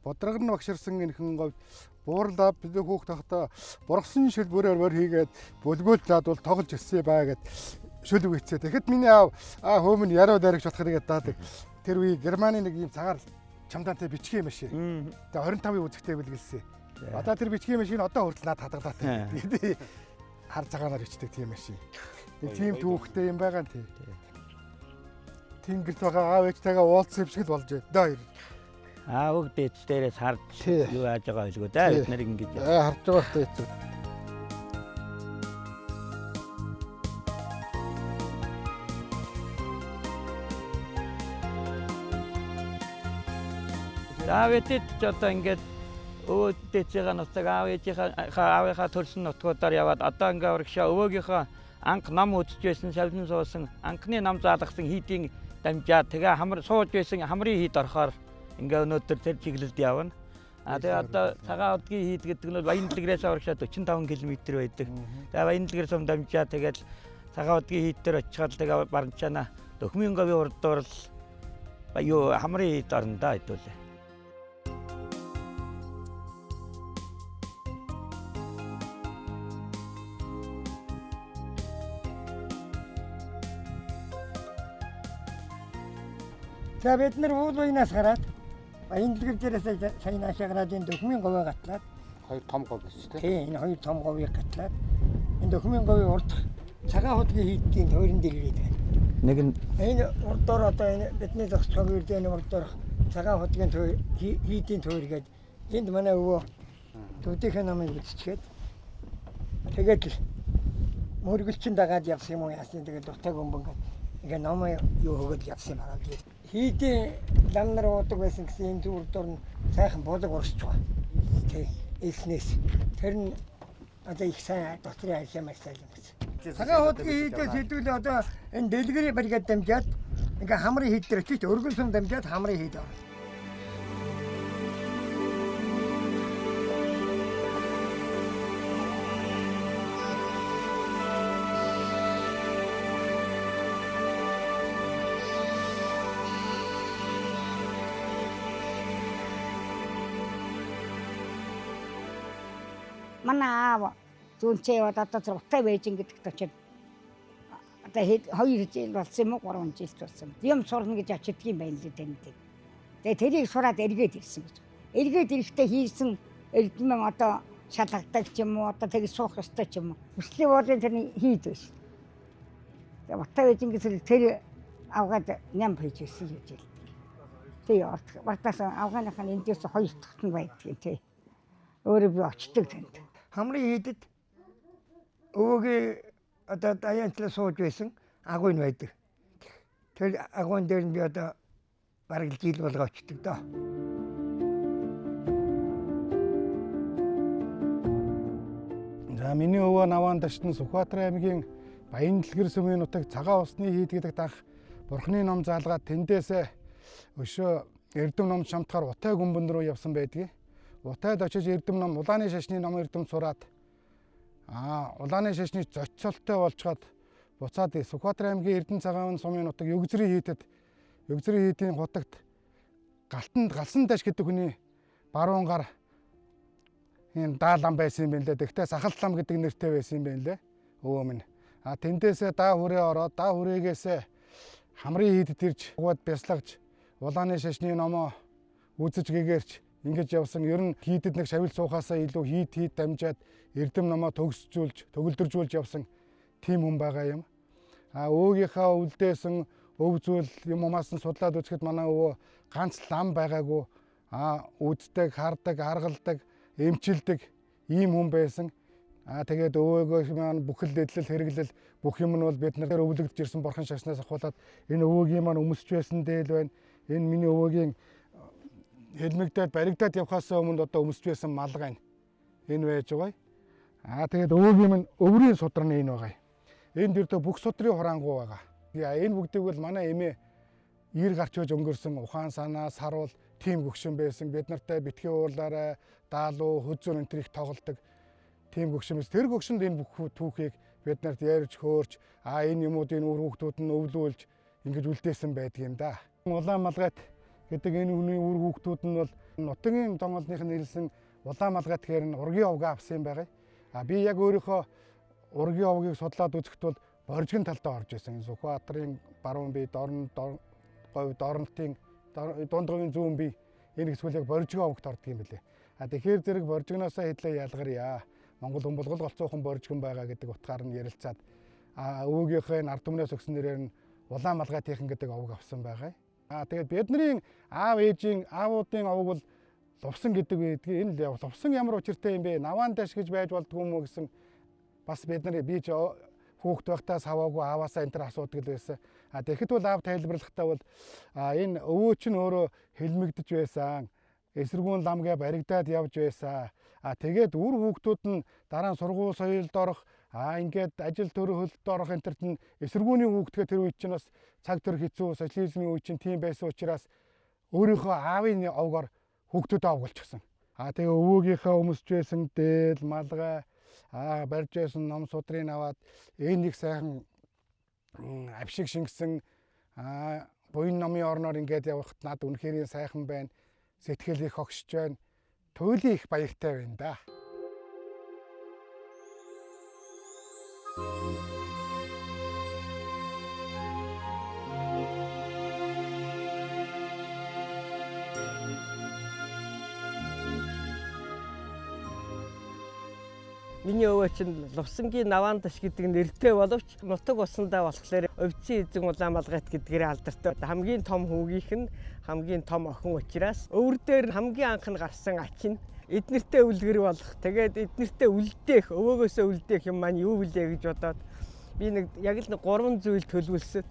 Бодрогор нь багширсан энэхэн говь буурлаа бид хүүхдээ байхдаа бургасан шил бүрээр хийгээд бүлгүүлээд бол тоглож ирсэн баа гэд шүл үгийцээ. Тэгэхэд миний аав хөөмн яруу дайрагч болох гэдэг даадаг. Тэр үе Германы нэг юм цагаар чамдаантай бичгийн машин. Тэгээ 25-ын үзэгтэй бэлгэлсэн. Одоо тэр бичгийн машин одоо хүртэл над хадгалаатай. Тэгээд хар цагаанаар бичдэг тийм машин. Тийм түүхтэй юм байгаа нь тийм. Тэнгэрт байгаа аав ээжтэйгээ уулзсан юм шиг л болж байна. Аав дээч дээрээс харж юу яаж байгаа билгүй дээ бид нар ингэж харж байгаа хэрэгтэй. Аавэтэд ч одоо ингээд өвөө дээчээгээ нутаг аавынхаа төрсөн нутгуудаар яваад одоо ингээд урагшаа өвөөгийнхөө анх нам үзэж байсан шавлан суусан анхны нам заалгасан хийдийн дамжаад тэгээ хамар сууж байсан хамрын хийд орохоор ингээ өнөөдөр тэр чиглэлд явна. Тэгээ одоо цагаан удгийн хийд гэдэг нь Баянлаграас урагшаа 45 км байдаг. Тэгээ Баянлагаар сум дамжаад тэгээд цагаан удгийн хийд дээр очиход тэгээ Баранчаана Дөхмийн говийн урдуур юу хамрын хийд орно да хэдүүлээ. За бид нар уулуйнаас гараад Баянлагэр дээрээс сайн наашаа гараад энэ Дөхмийн говь гатлаад хоёр том говь биш үү? Тийм энэ хоёр том говийг гатлаад энэ Дөхмийн говийн урд цагаан удгийн хийдийн тойрон дээр ирээд байна. Нэг нь энэ урдоор одоо энэ бидний зогсцог үрдээ энэ урдоор цагаан удгийн хийдийн тойр гээд энд манай өвөө төдийхөө намайг үзчихээд тэгээд л мөргөлчин дагаад явсан юм уу яасан тэгээд дутаг өмбөн ингээ намайг юу хөгөөд явсан юм аа. Хийдийн лам нар уудаг байсан гэсэн энэ зүрдор нь сайхан булаг урсч байгаа. Тэг эснээс тэр нь одоо их сайн дотрын ажил маш сайн юм байна. Цагаан удгийн хийдээс хэдүүл одоо энэ дэлгэрийн баригад дамжаад ингээ хамрын хийд дээр очиж өргөн сум дамжаад хамрын хийд орно. Манай аав зүүнчээ яваад одоо зургтай байж ингэдэгт очиод одоо 2 жил болсон юм уу 3 жил болсон. Юм сурна гэж очдөг юм байна л дээ. Тэгээ тэрийг сураад эргээд ирсэн гэж. Эргээд ирэхдээ хийсэн эрдэмэн одоо шалгадаг ч юм уу одоо тэгээ суух ёстой ч юм уу. Хүслийн уулын тэрний хийд байсан. Тэгээ Баттай байж ингэсэл тэр авгаад ням хийж ирсэн гэж хэлдэг. Тэгээ Баттаас авгааныхаа эндээс 2 дахь нь байдгийг тий. Өөрөө би очдөг тэнд. Хамрын хийдэд өвөөгийн одоо даяанчлаа сууж байсан агуйн байдаг. Тэр агуйн дээр нь би одоо бараг жил болго очдөг доо. За миний өвөө наваан дашны Сүхбаатар аймгийн Баянлагэр сумын нутаг цагаан усны хийд гэдэг дах бурхны ном заалгаад тэндээсээ өшөө эрдэм ном шамтгаар Утай гүмбэн рүү явсан байдгийг. Утайд очиж эрдэм ном улааны шашны ном эрдэм сураад улааны шашны зочцолтой болчоод буцаад Сүхбаатар аймгийн Эрдэнэ цагаан сумын нутаг Өгзрийн хийдийн хотогт галсан даш гэдэг хүний баруун гар энэ даалам байсан юм байна лээ. Тэгтээ сахалт лам гэдэг нэртэй байсан юм байна лээ. Өвөө минь. Тэндээсээ даа хүрээ ороод даа хүрээгээсээ хамрын хийдэд ирж угаад бяслагж улааны шашны номоо үзэж гэгэрч ингэж явсан. Ер нь хийдэд нэг шавил суухаасаа илүү хийд дамжаад эрдэм номоо төгсжүүлж төгөлдөржүүлж явсан тийм хүн байгаа юм. Өвгийнхаа өвлдөөсөн өв зүйл юм умаас нь судлаад үзэхэд манай өвөө ганц лам байгаагүй үздэг, хардаг, аргалдаг, эмчилдэг ийм хүн байсан. Тэгээд өвөөгөө маань бүхэл дэдлэл хэрэглэл бүх юм нь бол бид нар өвлөгдөж ирсэн бурхан шашнаас ахуулаад энэ өвөөгийн маань өмсч байсан дээл байна. Энэ миний өвөөгийн хэлмэгдээд баригдаад явхаас өмнө одоо өмсч байсан малгай энэ байж байгаа. Тэгээд өвөөгийн маань өврийн судрын энэ байгаа. Энд дөртөө бүх судрын хураангуй байгаа. Энэ бүгдийг бол манай эмээ ир гарч өөж өнгөрсөн ухаан санаа саруул тийм гөгшин байсан. Бид нартай битгий уурлаарай, даалуу, хөзөр энэ төрийг тоглодог тийм гөгшин байсан. Тэр гөгшөнд энэ бүх түүхийг бид нарт ярьж хөөрч энэ юмуудын үр хүүхдүүд нь өвлүүлж ингэж үлдээсэн байдаг юм да. Улаан малгайт гэдэг энэ хүний үр хүүхдүүд нь бол нутгийн донголных нь ирсэн улаан малгайт гэхээр нь ургийн овгаа авсан юм байгаа. Би яг өөрийнхөө ургийн овгийг судлаад үзэхэд бол боржгин талдаа орж исэн. Сүхбаатарын баруун бие, дорнолтын дундгойн зүүн бие энэ хэсгүүл яг боржгин овогт ордог юм билээ. Тэгэхээр зэрэг боржгиноос хэдлээ ялгарья. Монгол хүн болгол голцоохон боржгин байгаа гэдэг утгаар нь ярилцаад өвөөгийнхөө энэ ард түмнээс өгсөн нэрээр нь улаан малгайтынхан гэдэг овог авсан байгаа. Тэгээд бидний аав ээжийн аавуудын овог бол лувсан гэдэг үедээ энэ лувсан ямар учиртай юм бэ? Наваан дэш гэж байж болдгүй юм уу гэсэн бас бид нар би ч хүүхэд байхдаа саваагүй ааваасаа энэ төр асуудаг л байсан. Тэгэхэд бол аав тайлбарлахдаа бол энэ өвөө чинь өөрөө хэлмэгдэж байсан. Эсэргүүн ламгээ баригдаад явж байсан. Тэгээд үр хүүхдүүд нь дараа нь сургууль соёлд орох, ингээд ажил төрөлд орох энэ төрт нь эсэргүүний хүүхдгээ тэр үед чинь бас цаг төр хэцүү социализмын үе чинь тийм байсан учраас өөрийнхөө аавын овгоор хүүхдүүдэд овголчихсон. Тэгээ өвөөгийнхөө өмсч байсан дээл, малгай, барьж байсан ном судрыг аваад энэ их сайхан авшиг шингэсэн буян номын орноор ингээд явахад над үнэхээр сайхан байна. Сэтгэл их огшж байна. Туйлын их баяртай байна да. Миний өвөө чинь Лувсангийн Наваан даш гэдэг нэртэй боловч нутаг усандаа болохоор Овцын эзэн улаан малгайт гэдгээр алдартай. Хамгийн том хүүгийнх нь хамгийн том охин учраас өвөр дээр хамгийн анх нь гарсан ач нь эднэртэй үлгэр болох. Тэгээд эднэртэй үлдээх, өвөөгөөсөө үлдээх юм маань юу вүлээ гэж бодоод би яг л 3 зүйл төлөвлөсөн.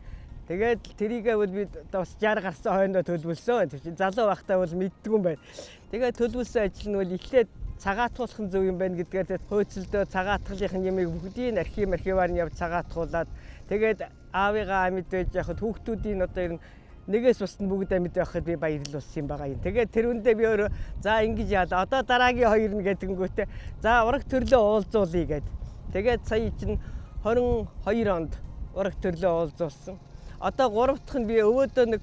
Тэгээд тэрийгээ бол би бас 60 гарсан хойно төлөвлөсөн. Тэр чинь залуу байхдаа бол мэддгүй юм байна. Тэгээд төлөвлөсөн ажил нь бол эхлээд цагаатгуулах нь зөв юм байна гэдгээр хөөцөлдөө цагаатгалын юмыг бүгдийг архиваар нь явж цагаатгуулад тэгээд аавыгаа амьд байж яхад хүүхдүүдийн одоо ер нь нэгээс бусд нь бүгд амьд байхад би баярлуулсан юм байгаа юм. Тэгээд тэрүүндээ би өөрөө за ингэж яа одоо дараагийн хоёр нь гэдэнгүүтээ за ураг төрлөө уулзуулъя гэд. Тэгээд сая чинь 22 онд ураг төрлөө уулзуулсан. Одоо 3 дахь нь би өвөөдөө нэг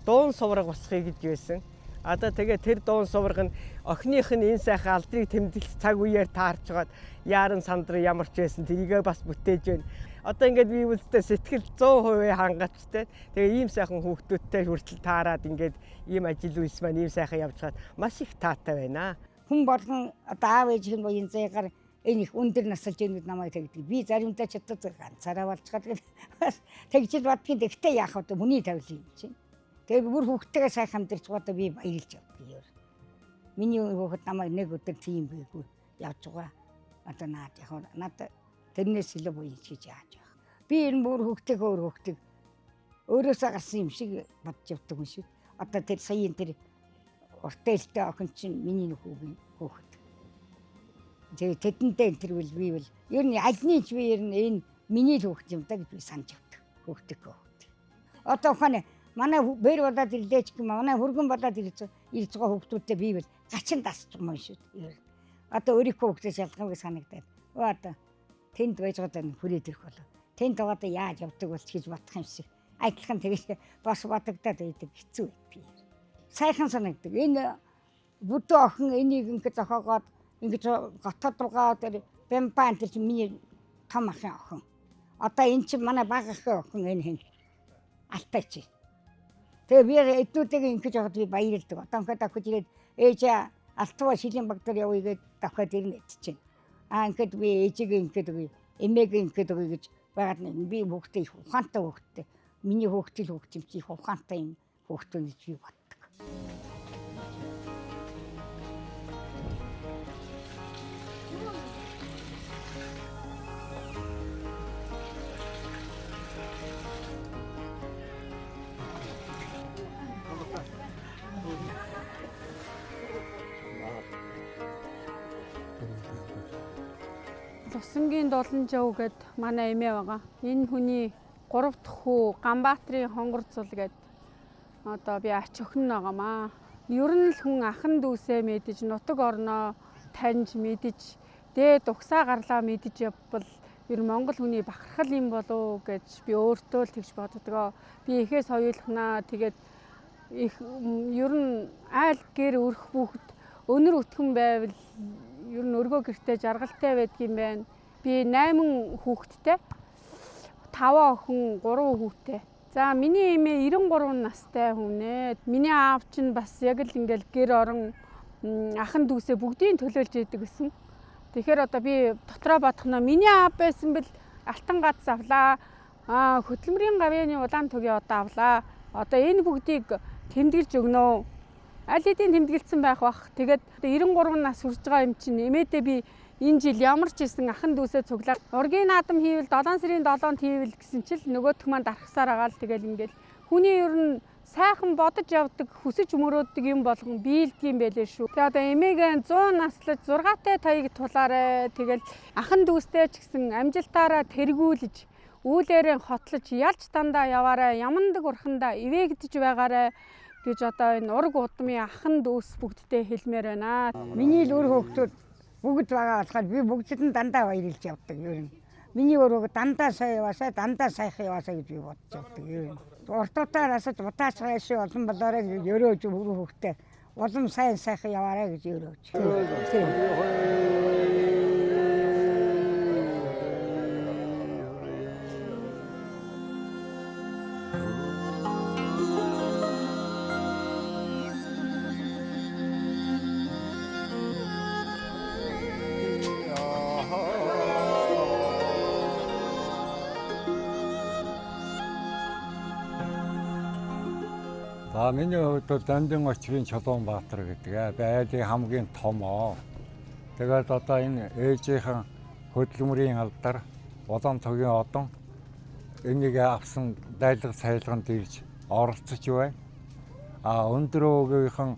дуун сувраг босхыг гэж байсан. Одоо тэгээ тэр дуун сувраг нь охиных нь энэ сайхан алдрыг тэмдэглэх цаг үеэр таарчгаад яаран сандраа ямар ч байсан тэрийгээ бас бүтээж байна. Одоо ингээд би үлдээ сэтгэл 100% хангачтай. Тэгээ ийм сайхан хүүхдүүдтэй хүртэл таарад ингээд ийм ажил үйлс маань ийм сайхан явж чад маш их таатай байна. Хүн болгон одоо аав ээж нь боён зэгаар энэ их өндөр насалж энэ намайг тэгдэг. Би заримдаа ч одоо ганцаараа болчиход тэгжил бадгийн тэгтээ яах вэ? Хүний тавилын юм чинь. Тэгээ бүр хүүхдтэйгээ сайхан хамтарч байгаа би баярлж явдаг. Миний хүүхэд намайг нэг өдөр тийм байгүй явж байгаа. Одоо наад яг надад тэрнээс илүү буян хийж яаж байх. Би энэ бүр хүүхдтэйгээ өөрөөсөө гарсан юм шиг бодож явдаг юм шиг. Одоо тэр саяын тэр уртээлтэй охин чинь миний хүүгийн хүүхэд. Тэгээ тэдэнтэй энэ тэр би бол ер нь альны ч би ер нь энэ миний хүүхэд юм да гэж би санаж явдаг. Хүүхдтэй. Одоо ухааны манай бэр болоод ирлээч гэм манай хөргөн болоод ирж байгаа хүүхдүүдтэй би бол гачин дасч байгаа юм шүү дээ. Одоо өөрийнхөө хүүхдээс шалгахыг санагдаад. Одоо тэнд байж байгаа хүрээд ирэх болоо. Тэнд одоо яаж явдаг болч гэж бодох юм шиг. Адилхан тэгэж бас бодогдоод байдаг хэцүү байд. Сайхан санагддаг. Энэ бүдүү охин энийг ингэ зохиогоод ингэж готод руугаа тэр бэмпан тэр миний том ахын охин. Одоо эн чинь манай бага ахын охин энэ хэн алтайч. Тэгээ би эднүүдийг ингэж явахад би баярлдаг. Одоо ингээд давхиж ирээд ээж алтгаа шилийн баг дээр явъя гэж давхад ирнэ чинь. Ингээд би ээжигээ ингээд үгүй, эмээгээ ингээд үгүй гэж байгаад би хүүхдээ их ухаантай хүүхдээ. Миний хүүхдээ л хүүхдээ чи их ухаантай юм хүүхдээ гэж би боддог. Лусангийн Дуланжав гэд манай эмээ байгаа. Энэ хүний 3 дахь хүү Ганбаатарын Хонгорцул гэд одоо би ач охин байгаамаа. Ер нь л хүн ахан дүүсээ мэдэж, нутаг орноо таньж мэдэж, дээд угсаа гарлаа мэдэж явбал ер нь Монгол хүний бахархал юм болов гэж би өөртөө л тэгж боддгоо. Би эхээс хоёулахнаа тэгээд их ер нь айл гэр өрх хүүхэд өнөр өтгөн байвал ер нь өргөө гэртээ жаргалтай байдгийм байна. Би 8 хүүхэдтэй, 5 охин, 3 хүүтэй. За миний эмээ 93 настай хүн ээ. Миний аав чинь бас яг л ингээл гэр орон ахан дүүсээ бүгдийг төлөөлж идэг гэсэн. Тэгэхээр одоо би дотроо бодохноо миний аав байсан бил алтан гац авлаа. Хөдөлмөрийн гавьяаны улаан тугийн одоо авлаа. Одоо энэ бүгдийг тэмдэглэж өгнө. Аль хэдийн тэмдэглэсэн байх бах. Тэгээд 93 нас хүрч байгаа юм чинь эмээдээ би энэ жил ямар ч исэн ахан дүүсээ цуглаад ургийн наадам хийвэл 7 сарын 7-нд хийвэл гэсэн чил нөгөөх маань дарахсаар агаал тэгэл ингээл хүний ер нь сайхан бодож явдаг, хүсэж мөрөөддөг юм болгон биелдэг юм байлээ шүү. Тэгээ одоо эмээгээ 100 наслаж 6-тай таяг тулаарэ. Тэгэл ахан дүүстэй ч гэсэн амжилтаараа тэргүүлж, үүлээрээ хотлож ялж дандаа яваарэ. Ямандаг урхандаа ивэгдэж байгаарэ гэж одоо энэ ураг удмын ахан дүүс бүгдтэй хэлмээр байна. Миний л өр хүүхдүүд бүгд байгаа болохоор би бүгдд нь дандаа баярлж явдаг ер нь. Миний өрөөг дандаа сайн яваасаа, дандаа сайхан яваасаа гэж би бодож явдаг ер нь. Уртуудаар асаж удаачгаа иши олон болоорой гэж өрөөж өр хүүхдээ улам сайн сайхан яваарай гэж өрөөж. Миний хувьд бол Дандин очрын Чулуунбаатар гэдэг айлын хамгийн томоо. Тэгээд одоо энэ ээжийнхэн хөдөлмөрийн алдар улаан тугийн одон энийг авсан дайлаг сайлганд ирж оролцож байна. Өндөр өвгийнхэн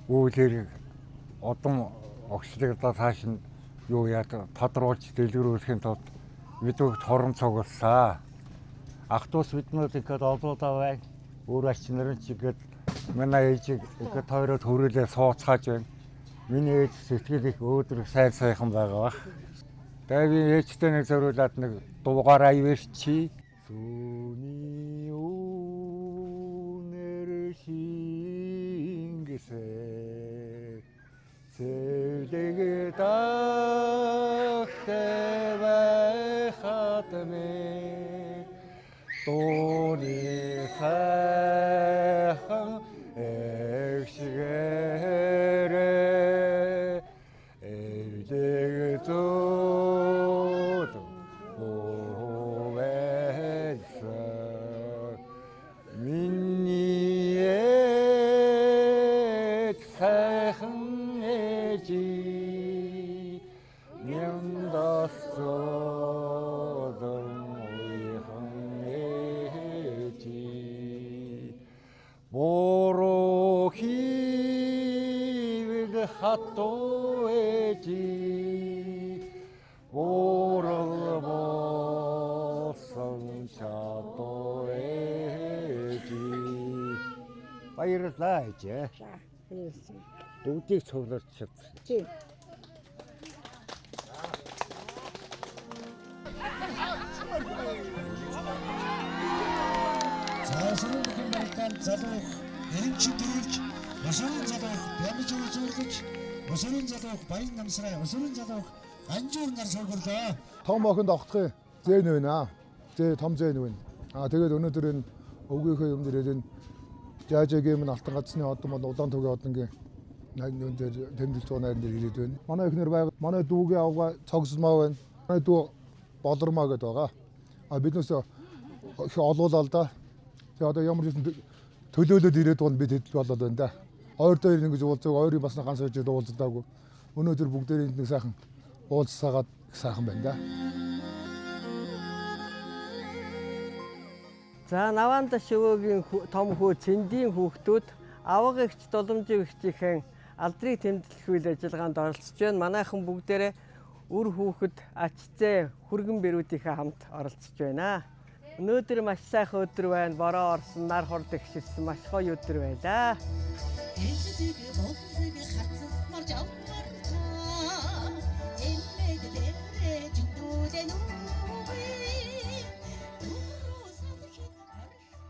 үүлэр одон огшлыг тааш нь юу яад тодруулж дэлгэрүүлэхийн тулд мэдвэгт хорон цуглалаа. Ах トゥ ус биднүүд ихэд олоодаа байна. Өөр ач нар ч ихэд манай ээжийг ихэд хоёроо төрүүлээ сууцгааж байна. Миний ээж сэтгэл их өөдрөг сайхан байгаа бах. Тэгээд би ээжтэй нэг зориулаад нэг дуугаараа ивэрчи. Сүний үнэр шингэсэ Сэлдэг дахтай байхад мэ Дууны сайхан эгшгэрэ Эдэг зүүд бовэлсэ Миний ээж сайхан ээжи Няндасодон Боро хивэг хатто эжи Боро босон чато эжи Баярлалаа ээжээ. Бүгдийг цуглуулж чадсан. Засрын бүхэн залуу эренчи төрүүлж, өсөрийн залуу бямж үзүүлж, өсөрийн залуу баян намсраа, өсөрийн залуу анжуурнаар сургуулаа. Том охинд огтхын зээн байна. Том зээн байна. Тэгээд өнөөдөр энэ өвгийнхөө юм дээр энэ жаажагийн мань алтан гацны одон улаан тугийн одонгийн юун дээр тэмдэглэж байгаа найран дээр ирээд байна. Манай эхнэр байгаа. Манай дүүгээ авгаа цогсмоо байна. Манай дүү болормоо гэдээ байгаа. Биднээс их олоолаа л да. Тэгээ одоо ямар ч төлөөлөд ирээд бол бид хэдэл болоод байна да. Ойр дээр ингэж уулзаг, ойрын бас ганц сууж уулздаагүй. Өнөөдөр бүгдээрээ нэг сайхан уулзсаагаад сайхан байна да. За Наваанда шивөөгийн том хүү Цэндийн хүүхдүүд авга эгч Доломжийн эгчийнхэн алдрыг тэмдэглэх үйл ажиллагаанд оролцож байна. Манайхан бүгдээрээ үр хүүхэд ачцээ хүргэн бэрүүдийнхээ хамт оролцож байна. Өнөөдөр маш сайхан өдөр байна. Бороо орсон, нар хорд ихшилсэн маш гоё өдөр байлаа.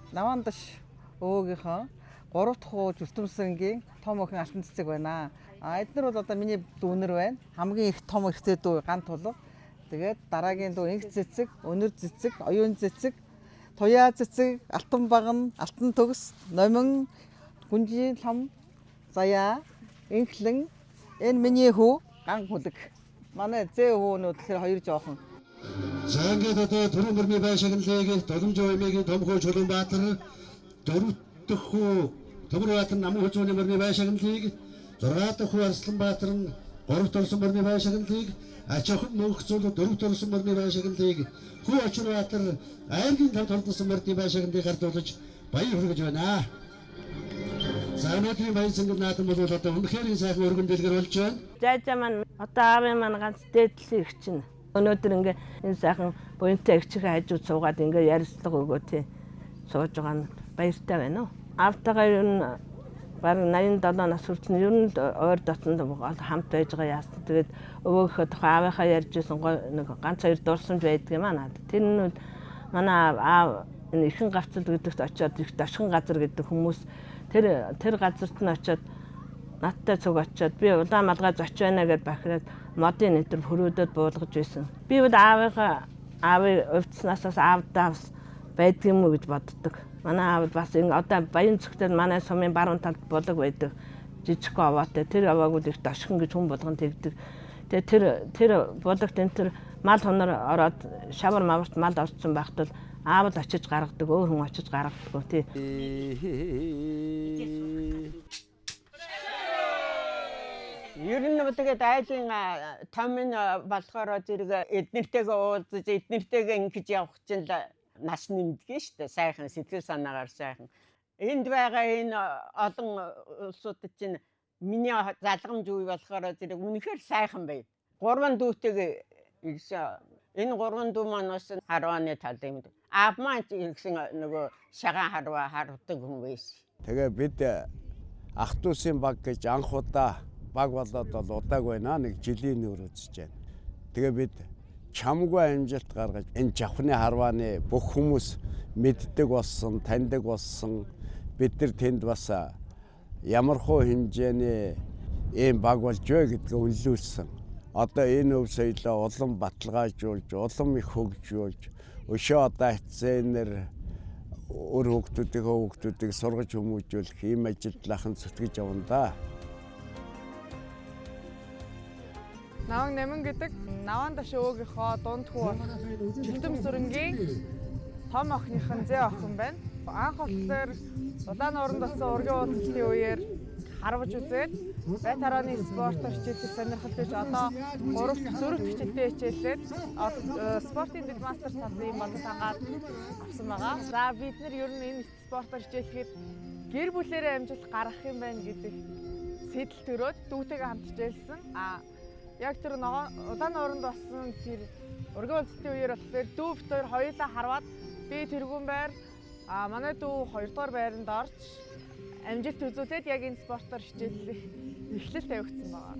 Наваандаш өвгийнхөө 3 дахь хуу Зүртэмсрэнгийн том охин алтан цэцэг байна. Эдгээр бол одоо миний дүүнэр байна. Хамгийн их том ихтэй дүү Ган Тулав. Тэгээд дараагийн дүү Инх цэцэг, Өнөр цэцэг, Оюун цэцэг, Туяа цэцэг, Алтан баган, Алтан төгс, Номин, Гүнжийн лам, Заяа, Инхлэн, энэ миний хүү Ган Хүлэг. Манай зээ хүүнүүд тэгэхээр 2 жоохон. За ингээд одоо түрүүн мөрний байшаглалыг Доломжийн аймгийн том хуу Чулуунбаатар 4 дахь хүү Төмөрбаатар намын хүзүүний мөрний байшаглалыг 6 дахь хүү Арсланбаатар нь 3 дахь орсон мөрний байшаглалыг Ач охин мөнх зүйл 4 дахь орсон мөрний байшаглалыг хүү Очирбаатар аймгийн 5 дахь орсон мөрний байшаглалыг гардуулж баяр хүргэж байна. За өнөөдрийн баяр цэнгэл наадам бол одоо үнэхээр сайхан өргөн дэлгэр болж байна. Жаажаа маань одоо аавын маань ганц дээдлийн их чинь. Өнөөдөр ингээ энэ сайхан буянтай эгчийнхээ хажууд суугаад ингээ ярилцлага өгөө тий сууж байгаа нь баяртай байна уу? Аавтайгаа ер нь бараг 87 нас хүртэл ер нь ойр дотнд хамт байж байгаа яасан. Тэгээд өвөөгөө тухайн аавынхаа ярьж байсан нэг ганц хоёр дурсамж байдаг юм аа надад. Тэр нь манай аав энэ ихэн гавцал гэдэгт очиод их дашхан газар гэдэг хүмүүс тэр газарт нь очиод надтай цуг очиод би удаан малгай зоч байна гэж бахираад модын нэтэр хөрөөдөд буулгаж байсан. Би бол аавын увдснаасаас аавдаа байдгийм үү гэж боддог. Манай аав бас энэ одоо баян цогтод манай сумын баруун талд булаг байдаг. Жижиг овоотой тэр овоог их дашхан гэж хүн болгон тэгдэг. Тэгээ тэр булагт энэ тэр мал хонор ороод шавар маварт мал орсон байхад аав л очиж гаргадаг, өөр хүн очиж гаргадаг тий. Ер нь тэгээд айлын томын болохоор зэрэг эднэртэйгээ уулзаж эднэртэйгээ ингэж явах чинь нас нэмдгээ шүү дээ. Сайхан сэтгэл санаагаар сайхан. Энд байгаа энэ олон улсуудад чинь миний залгамж үе болохоор зэрэг үнэхээр сайхан бай. 3 дүүтэйгээ энэ 3 дүү маань бас харвааны тал юм. Аав маань гэсэн нөгөө шагаан харваа хардаг хүн байсан. Тэгээ бид ах トゥ усын баг гэж анх удаа баг болоод бол удааг байна. Нэг жилийн нөр үзэж байна. Тэгээ бид чамгүй амжилт гаргаж энэ жавхны харвааны бүх хүмүүс мэддэг болсон, таньдаг болсон. Бид нар тэнд бас ямархуу хэмжээний ийм баг болж вэ гэдгээ үнэлүүлсэн. Одоо энэ өв соёлоо улам баталгаажуулж, улам их хөгжүүлж, өшөө одоо хацэнэр өр хүүхдүүдийг сургаж хүмүүжүүлэх ийм ажиллахын зүтгэж явна да. Наван Нэмэн гэдэг Наваандаш өвгийнхөө дунд хүү Зүртэмсрэнгийн том охиныхон зээ охин байна. Анх болохоор улаан ууранд болсон ургийн уулзалтын үеэр харваж үзээд бай тарааны спортоор хичээлэх сонирхолтой одоо 3-4 хичээлтэй хичээлээд спортын дэд мастер цалын болон тагаад авсан байгаа. За бид нар ер нь энэ спортоор хичээлэхэд гэр бүлээрээ амжилт гаргах юм байна гэдэг сэтэл төрөөд дүүтэйгээ хамт хичээлсэн. Яг тэр улаан ууранд болсон тэр ургийн уулзалтын үеэр болохоор дүү бит хоёр хоёулаа харваад би тэргүүн байр манай дүү 2 дугаар байранд орж амжилт үзүүлээд яг энэ спортоор хичээллэх эхлэл тавигдсан байгаа.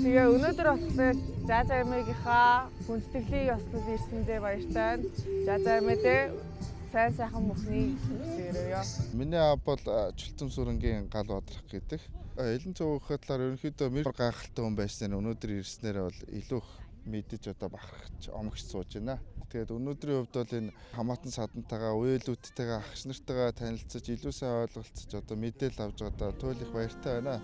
Тэгээ өнөөдөр болохоор Жаажаа эмээгийнхаа хүндэтгэлийн ёслол ирсэндээ баяртай байна. Жаажаа эмээдээ сайхан мөхний өсөөрөө. Миний аав бол Чултэмсүрэнгийн гал бодрах гэдэг. Элен цогцохын талаар ерөнхийдөө мөр гайхалтай хүн байсан. Өнөөдөр ирснээр бол илүү их мэдэж одоо бахархаж омгч сууж байна. Тэгээд өнөөдрийн хувьд бол энэ хамаатан садантайгаа, үеэлүүдтэйгээ, агш нартайгаа танилцаж, илүү сайн ойлголцож одоо мэдээлэл авч байгаа туйл их баяртай байна.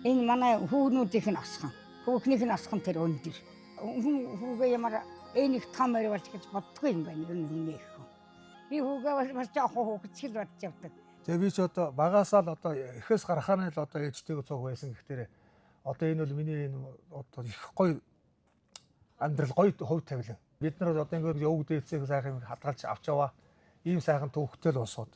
Энэ манай хүүгнүүдийнх нь асхан. Хүүхнийх нь асхан тэр өндөр. Хүүгээ ямар энийг том өрөвч гэж боддгүй юм байна. Энэ хүнийх. Би хүүгээ бас жоохон хүүхчил бодож явдаг. Тэгээ би ч одоо багасаа л одоо эхээс гарахаар л одоо ээжтэйг цуг байсан гэхээр одоо энэ бол миний энэ одоо их гоё амьдрал гоё хөв тавилан. Бид нар одоо ингээд өвөг дээдсээ сайхан хадгалж авч яваа. Ийм сайхан төвхтэй л улсууд.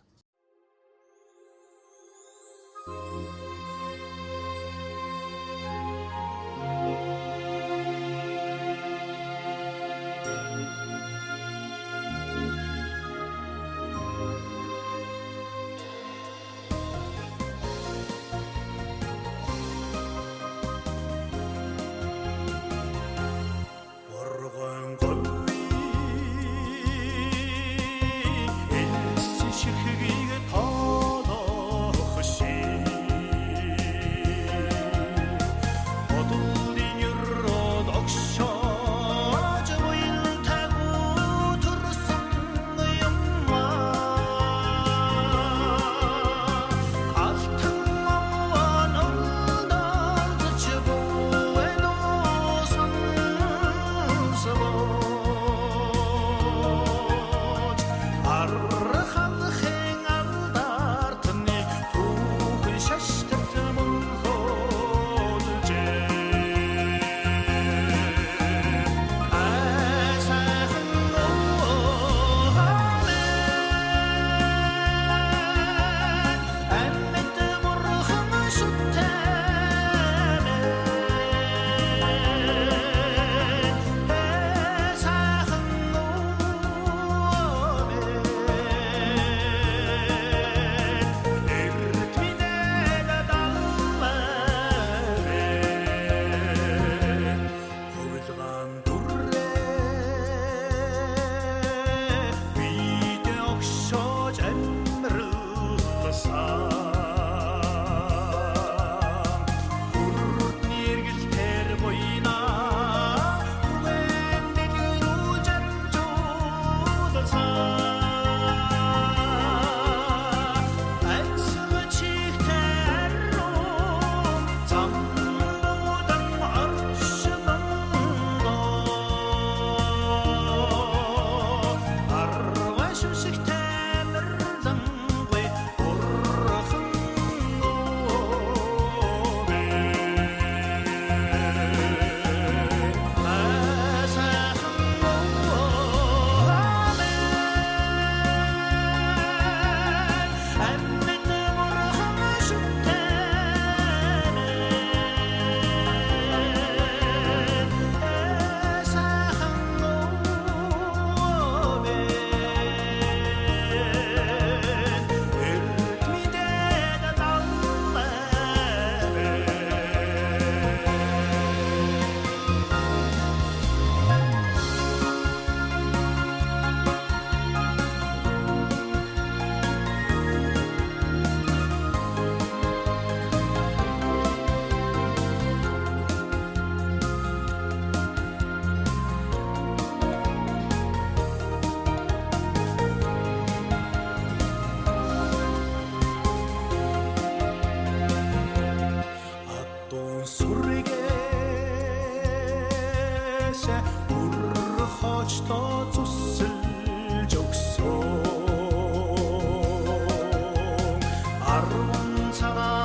Arvon sana